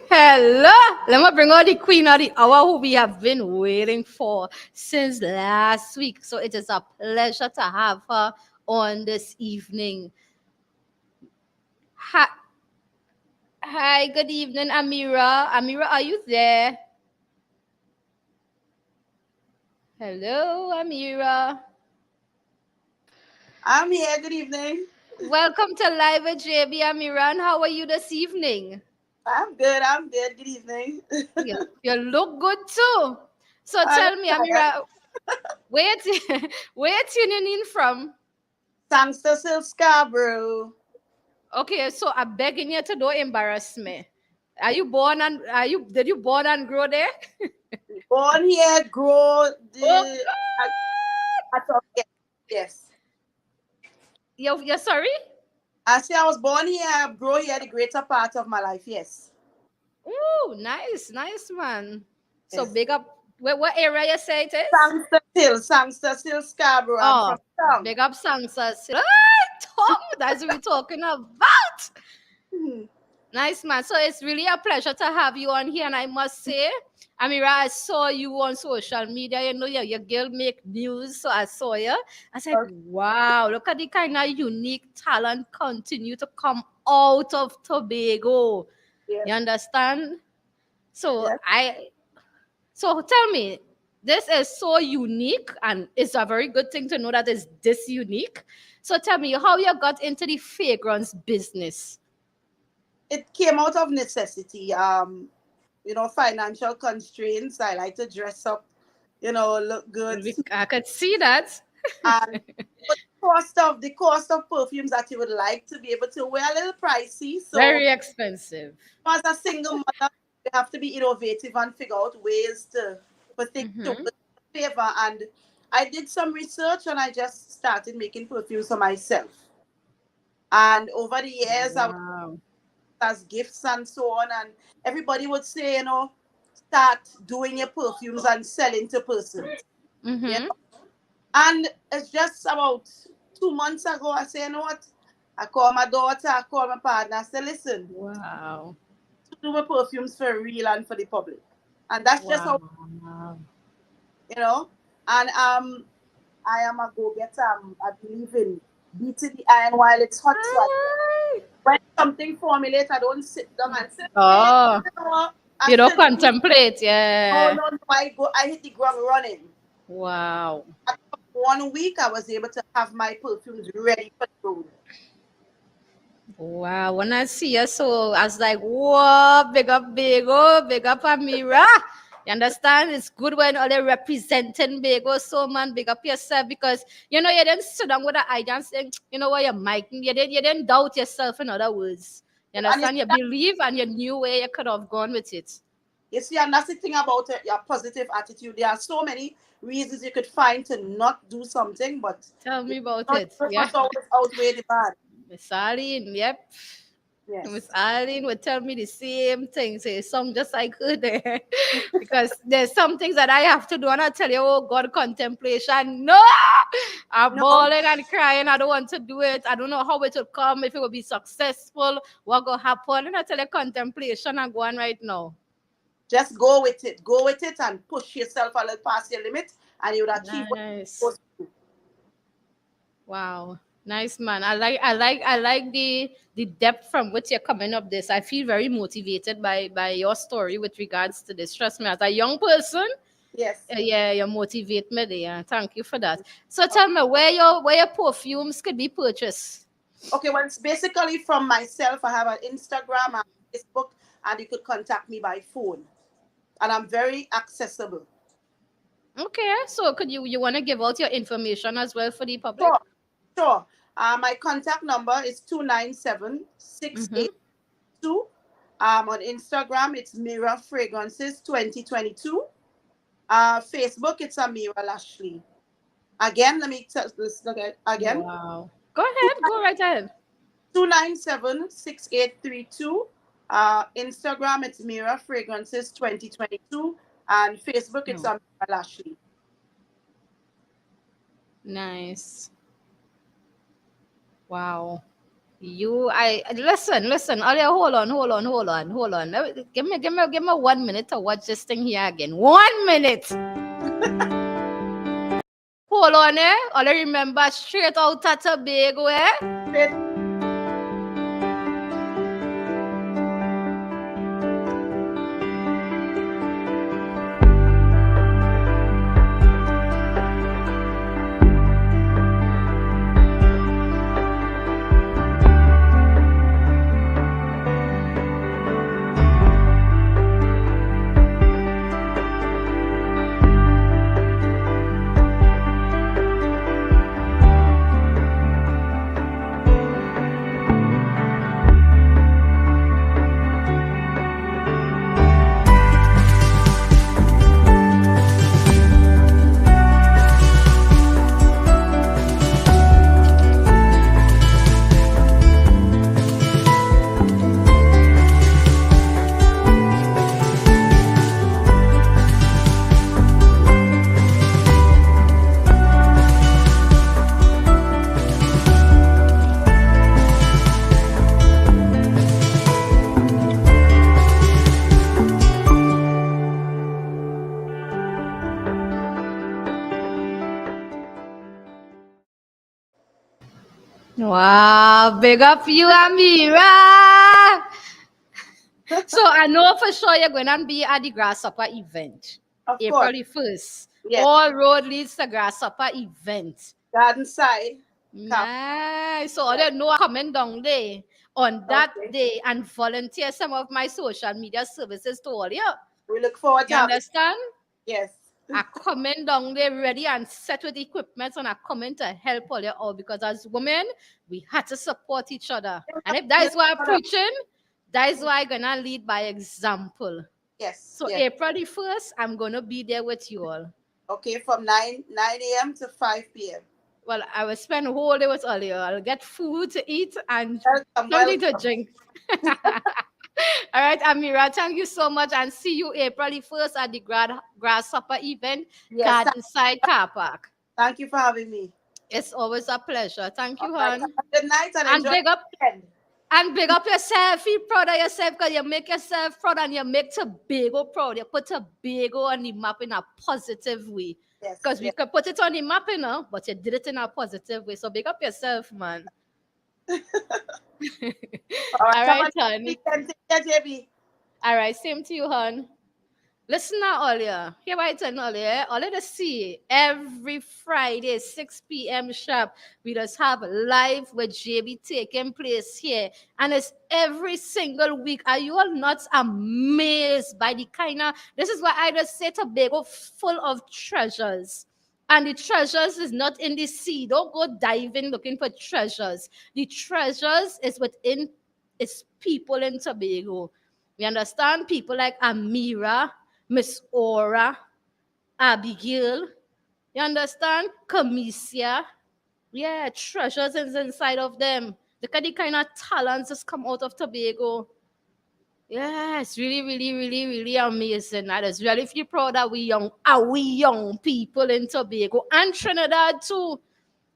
Hello. Let me bring out the queen of the hour who we have been waiting for since last week. So it is a pleasure to have her on this evening. Hi, hi, good evening, Amira. Amira, are you there? Hello, Amira. I'm here. Good evening. Welcome to Live with JB, Amira. And how are you this evening? I'm good. I'm good. Good evening. You look good too. So tell me, Amira, where where you tuning in from? Sangster Silk Scarborough. Okay, so I'm begging you to don't embarrass me. Did you born and grow there? Born here, grow the. Oh, Yes. You're sorry? I say I was born here, I grow here the greater part of my life. Yes. Ooh, nice, nice man. So Yes. big up. What area you say it is? Sangster Silk Scarborough. I'm Oh, from Tongue. big up Sansa. Tom, that's what we're talking about. Nice man. So it's really a pleasure to have you on here. And I must say, Amira, I saw you on social media. You know, your girl make news. So I saw you. I said, wow, look at the kind of unique talent continue to come out of Tobago. Yes. You understand? So Yes. so tell me, this is so unique and it's a very good thing to know that it's this unique. So tell me how you got into the fragrance business. It came out of necessity. Financial constraints. I like to dress up, look good. I could see that. And the cost of perfumes that you would like to be able to wear a little pricey. So Very expensive. as a single mother, you have to be innovative and figure out ways to put things to favor. And I did some research and I just started making perfumes for myself. And over the years, I was as gifts and so on. And everybody would say, start doing your perfumes and selling to persons. And it's just about 2 months ago, I say, you know what? I call my daughter, I call my partner, I say, listen. Wow. To do my perfumes for real and for the public. And that's just how, and I am a go-getter. I believe in beating the iron while it's hot. So when something formulates, I don't sit down and say, oh, you don't contemplate, yeah. Oh, no, I hit the ground running. Wow. After 1 week, I was able to have my perfumes ready for the road. Wow, when I see you, so I was like, whoa, big up, big up, Amira. You understand? It's good when all they representing Bego, so man, big up yourself because you didn't sit down with an idea and say, you know what, you're miking. You didn't doubt yourself, in other words. You And understand? You believe and you knew where you could have gone with it. you see, and that's the thing about your positive attitude. There are so many reasons you could find to not do something, but Tell me the about good it. Yeah. must always outweigh the bad. Miss Arlene, yep. Miss Yes. Arlene would tell me the same thing, say song just like her there. Because there's some things that I have to do, and I tell you, oh God, contemplation. No, I'm No, bawling and crying. I don't want to do it. I don't know how it will come, if it will be successful, what will happen. And I tell you, contemplation, I'm going right now. just go with it. Go with it and push yourself a little past your limit, and you would achieve what you're Nice. supposed to do. Wow. Nice man. I like the depth from which you're coming up this. I feel very motivated by your story with regards to this. Trust me, as a young person, Yes. yeah, you motivate me there. Thank you for that. So tell me where your perfumes could be purchased. Okay, well, it's basically from myself. I have an Instagram and Facebook, and you could contact me by phone. And I'm very accessible. Okay, so could you want to give out your information as well for the public? Sure, sure. My contact number is 297 Mm-hmm. On Instagram, it's Mira Fragrances 2022. Facebook, it's Amira Lashley. Again, let me tell this again. Wow. Go ahead. Go right ahead. 297-6832. Instagram, it's Mira Fragrances 2022. And Facebook, it's No. Amira Lashley. Nice. Wow. I listen. Alia, hold on. Give me 1 minute to watch this thing here again. 1 minute. Hold on, eh? All I remember straight out at Tobago, eh? Wow, big up you, Amira. So I know for sure you're going to be at the Grasshopper event, Of April course. the 1st. Yes. All road leads to Grasshopper event. Garden side. Nice. So I don't know coming down there on that Okay. day and volunteer some of my social media services to all you. We look forward to You having. understand? Yes. I coming down there ready and set with equipment, and I coming to help all you all, because as women, we had to support each other. And if that is why I'm preaching, that is why I'm gonna lead by example. Yes. So Yes. April the 1st, I'm gonna be there with you all. Okay, from 9 a.m. to 5 p.m. Well, I will spend a whole day with all you. I'll get food to eat and Welcome, something to welcome. drink. All right, Amira, thank you so much, and see you April the 1st at the Grasshopper event, Yes, Garden Side Car Park. Thank you for having me. It's always a pleasure. Thank you, All right, hon. have a good night and And enjoy big up the weekend. and big up yourself. Feel proud of yourself, because you make yourself proud and you make Tobago proud. You put Tobago on the map in a positive way. Yes. Because we Yes. could put it on the map, but you did it in a positive way. So big up yourself, man. All All right, have right, a hon. good weekend. Take care, JB. All right, same to you, hon. Listen now, earlier. Here I tell earlier. All of the see every Friday, 6 p.m. sharp. We just have live with JB taking place here. And it's every single week. Are you all not amazed by the kind of, this is why I just say Tobago full of treasures. And the treasures is not in the sea. Don't go diving looking for treasures. The treasures is within It's people in Tobago. You understand? People like Amira, Miss Aura, Abigail. You understand? Kamisia. Yeah, treasures is inside of them. Look at the kind of talents that's come out of Tobago. Yeah, it's really, really, really, really amazing. I just really feel proud that we young people in Tobago and Trinidad too.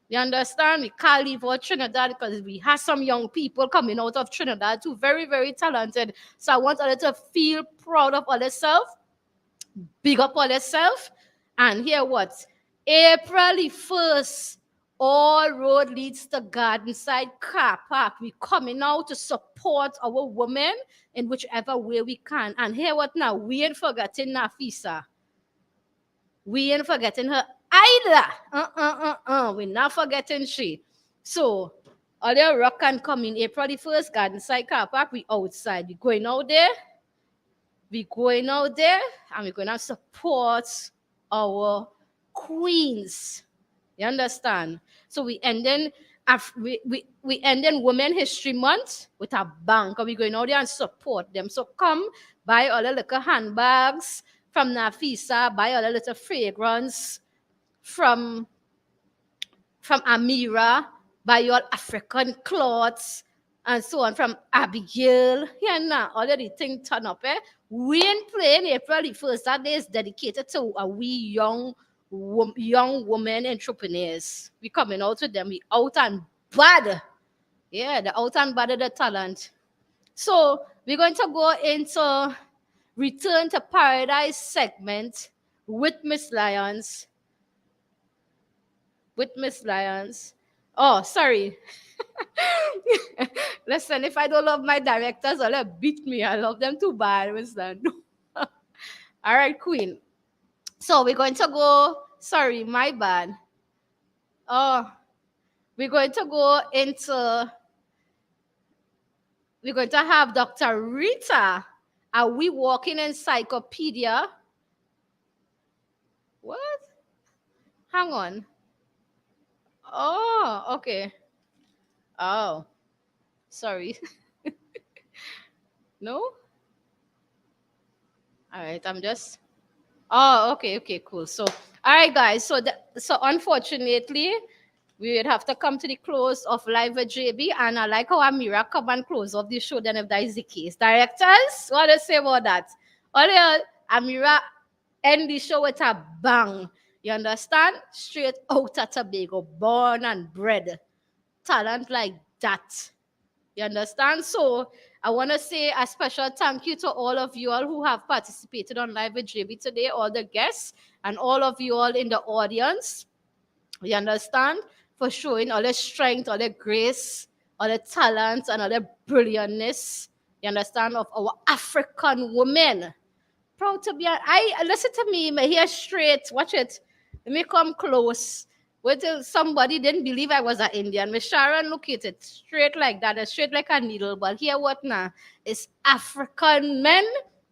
You understand? We can't leave out Trinidad because we have some young people coming out of Trinidad too, very, very talented. So I want others to feel proud of themselves, big up on yourself, and hear what? April the 1st, all road leads to Gardenside Car Park. We coming out to support our women in whichever way we can. And hear what now? We ain't forgetting Nafisa. We ain't forgetting her either. We're not forgetting she. So, all your rock can come in April the 1st, Gardenside Car Park. We outside. We going out there. We going out there and we're going to support our queens. You understand? So we ending we ending Women History Month with a bang. We're going out there and support them. So come buy all the little handbags from Nafisa, buy all the little fragrance from Amira, buy your African clothes, and so on from Abigail. Yeah, now all of the things turn up. We ain't playing April the 1st. That day is dedicated to a wee young women entrepreneurs. We coming out with them. We out and bad. Yeah, the out and bad of the talent. So we're going to go into Return to Paradise segment with Miss Lyons. With Miss Lyons. Oh, sorry. Listen, if I don't love my directors, they'll beat me. I love them too bad. Listen. All right, Queen. So we're going to go. Sorry, my bad. Oh, we're going to go into. We're going to have Dr. Rita. Are we walking encyclopedia? What? Hang on. Oh, okay. Oh, sorry. No? All right, I'm just. Oh, okay, cool. So, all right, guys. So unfortunately, we would have to come to the close of Live with JB, and I like how Amira come and close off the show. Then, if that is the case, directors, what do you say about that? Only Amira end the show with a bang. You understand? Straight out of Tobago, born and bred, talent like that. You understand? So I want to say a special thank you to all of you all who have participated on Live with JB today, all the guests, and all of you all in the audience. You understand? For showing all the strength, all the grace, all the talent, and all the brilliantness, you understand, of our African women. Proud to be I listen to me, my hair straight. Watch it. Let me come close. Wait till somebody didn't believe I was an Indian. Miss Sharon, look at it. Straight like that, straight like a needle. But here what now? It's African men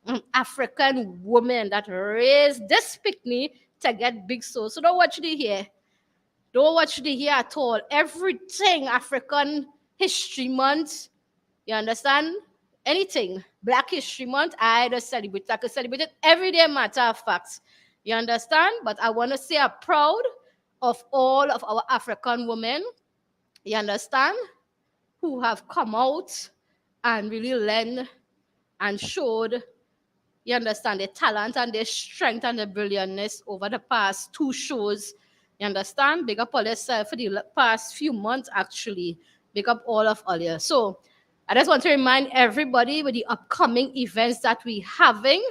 and African women that raised this picnic to get big souls. So don't watch the hair. Don't watch the hair at all. Everything African History Month. You understand? Anything. Black History Month, I just celebrate. I could celebrate it every day, matter of fact. You understand? But I want to say I'm proud of all of our African women, you understand, who have come out and really learned and showed, you understand, their talent and their strength and their brilliantness over the past 2 shows. You understand? Big up all yourself for the past few months, actually. Big up all of you. So I just want to remind everybody with the upcoming events that we're having.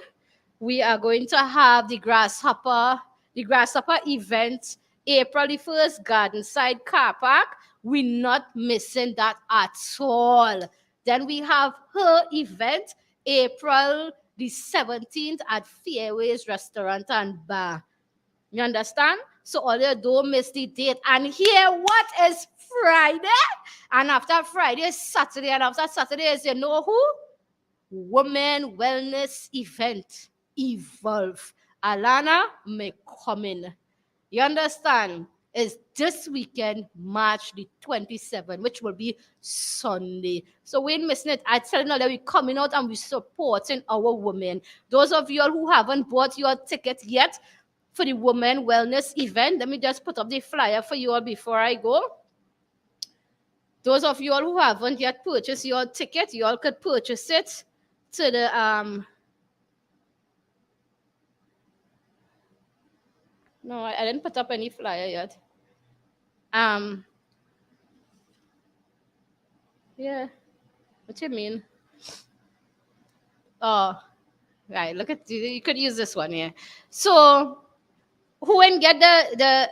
We are going to have the Grasshopper event, April the 1st, Gardenside Car Park. We're not missing that at all. Then we have her event, April the 17th at Fairways Restaurant and Bar. You understand? So all you don't miss the date. And here, what is Friday? And after Friday is Saturday. And after Saturday is, you know who? Women Wellness Event. Evolve. Alana may come in. You understand? is this weekend, March the 27th, which will be Sunday. So we ain't missing it. I tell you now that we're coming out and we're supporting our women. Those of you all who haven't bought your ticket yet for the Women Wellness event, let me just put up the flyer for you all before I go. Those of you all who haven't yet purchased your ticket, you all could purchase it to the no, I didn't put up any flyer yet. Yeah. What you mean? Oh, right. Look at you could use this one, yeah. So who ain't get the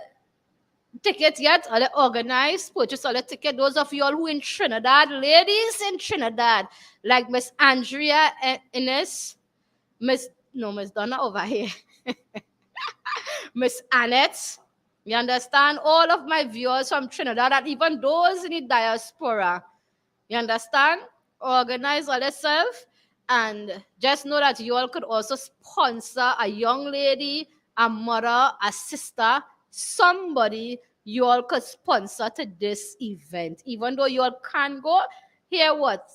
ticket yet or the organized purchase all the ticket? Those of you all who in Trinidad, ladies in Trinidad, like Miss Andrea and Ines, Miss Donna over here. Miss Annette. You understand? All of my viewers from Trinidad and even those in the diaspora. You understand? Organize all yourself and just know that you all could also sponsor a young lady, a mother, a sister, somebody you all could sponsor to this event. Even though you all can't go, hear what?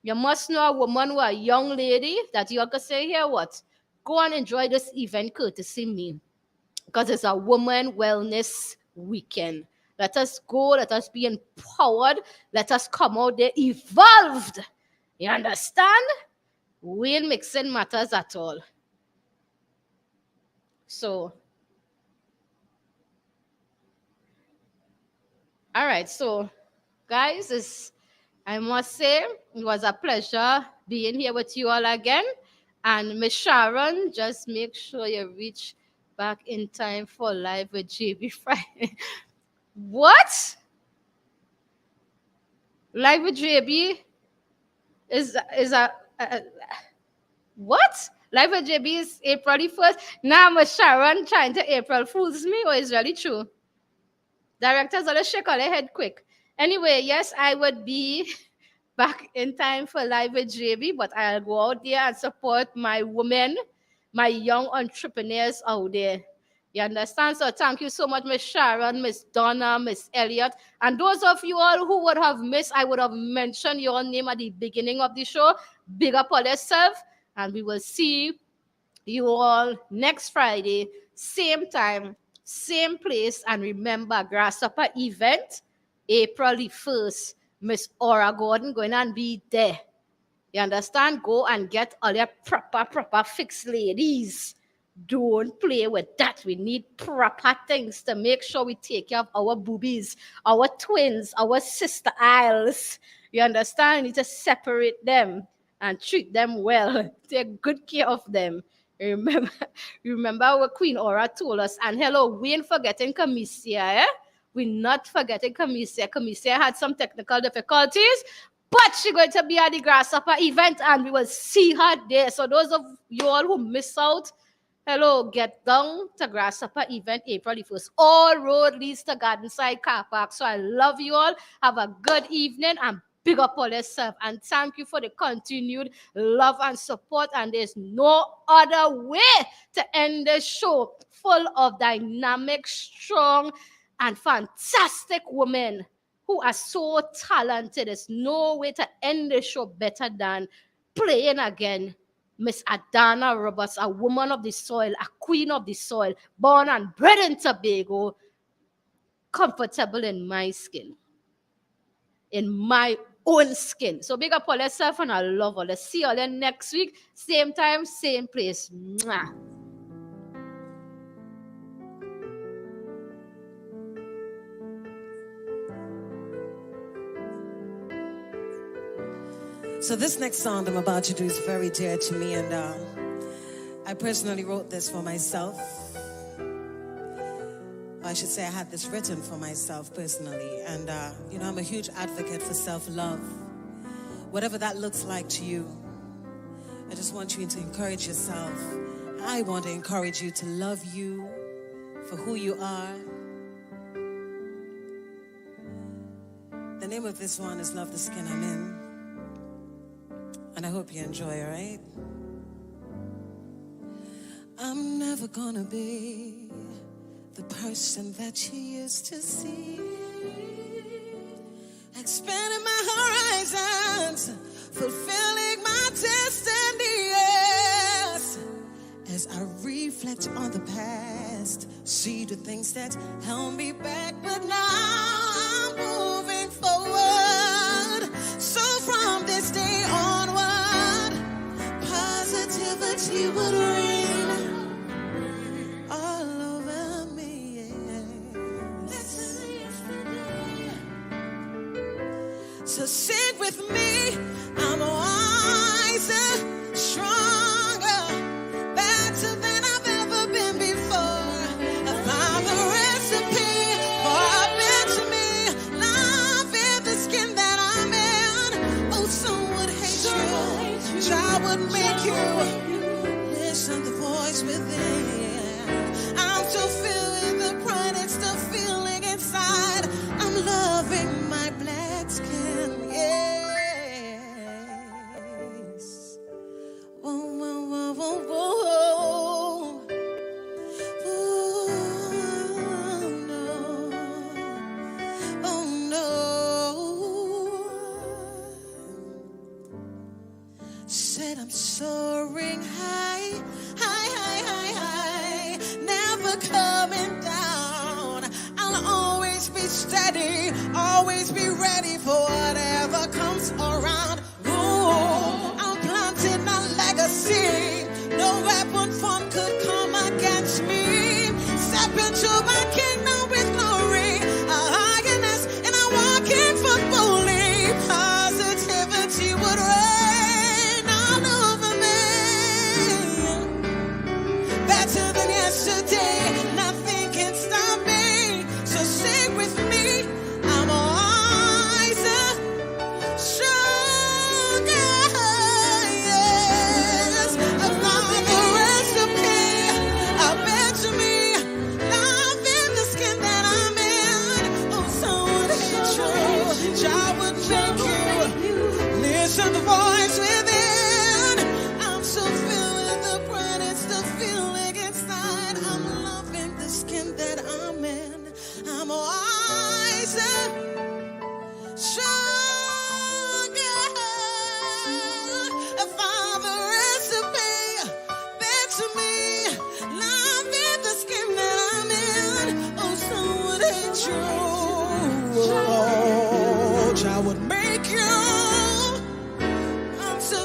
You must know a woman or a young lady that you all could say, here what? Go and enjoy this event courtesy me. Because it's a woman wellness weekend. Let us go, let us be empowered, let us come out there evolved. You understand? We ain't mixing matters at all. So, all right, so guys, I must say it was a pleasure being here with you all again. And Miss Sharon, just make sure you reach back in time for Live with JB Friday. What? Live with JB is a what? Live with JB is April the 1st. Now Miss Sharon trying to April Fools me, or is really true? Directors always shake on their head quick. Anyway, yes, I would be back in time for Live with JB, but I'll go out there and support my women, my young entrepreneurs out there. You understand? So thank you so much, Miss Sharon, Miss Donna, Miss Elliott. And those of you all who would have missed, I would have mentioned your name at the beginning of the show. Big up on yourself. And we will see you all next Friday, same time, same place. And remember, Grasshopper event, April the 1st. Miss Aura Gordon going and be there. You understand? Go and get all your proper fixed ladies. Don't play with that. We need proper things to make sure we take care of our boobies, our twins, our sister aisles. You understand? We need to separate them and treat them well. Take good care of them. Remember what Queen Aura told us. And hello, we ain't forgetting Kamisia, eh? We're not forgetting Kamisia. Kamisia had some technical difficulties, but she's going to be at the Grasshopper event and we will see her there. So those of you all who miss out, hello, get down to Grasshopper event April the 1st. All road leads to Gardenside Car Park. So I love you all. Have a good evening and big up all yourself. And thank you for the continued love and support. And there's no other way to end this show full of dynamic, strong, and fantastic women who are so talented. There's no way to end the show better than playing again Miss Adana Roberts, a woman of the soil, a queen of the soil, born and bred in Tobago, comfortable in my skin, in my own skin. So big up all yourself and I love all. Let's see you all next week, same time, same place. Mwah. So this next song I'm about to do is very dear to me, and I personally wrote this for myself. I should say I had this written for myself personally, and I'm a huge advocate for self-love. Whatever that looks like to you, I just want you to encourage yourself. I want to encourage you to love you for who you are. The name of this one is Love the Skin I'm In. And I hope you enjoy, all right? I'm never gonna be the person that you used to see. Expanding my horizons, fulfilling my destiny, yes. As I reflect on the past, see the things that held me back, but now I'm moving forward. So from this day onward, positivity would reign all over me. So sing with me, I'm wiser, stronger, better than I've ever been before. I found the recipe for a better me. Love in the skin that I'm in. Oh, some would hate you, child would make you listen the voice within. I'm still feeling the pride and still feeling inside. I'm loving my black skin, yes. Whoa, whoa, whoa, whoa, whoa. Ooh, no. Oh, no. Said I'm soaring high, high, high, high, high. Never coming down. I'll always be steady, always be ready for whatever comes around. Ooh, I'm planting a legacy. No weapon formed could come against me. Step into my kingdom with glory, a highness, and I walk in for fully. Positivity would reign all over me. Better than yesterday, nothing can stop me. So sing with me, I'm wiser, stronger, yes. I found the recipe, I bet to me, love in the skin that I'm in. Oh, so would hate you, child would make you listen the voice within. I'm so feeling the pride and still feeling inside. I'm loving the skin that I'm in. I'm wiser, stronger. I found the recipe, bet to me, love in the skin that I'm in. Oh, so would hate you, oh, child would make you. I'm so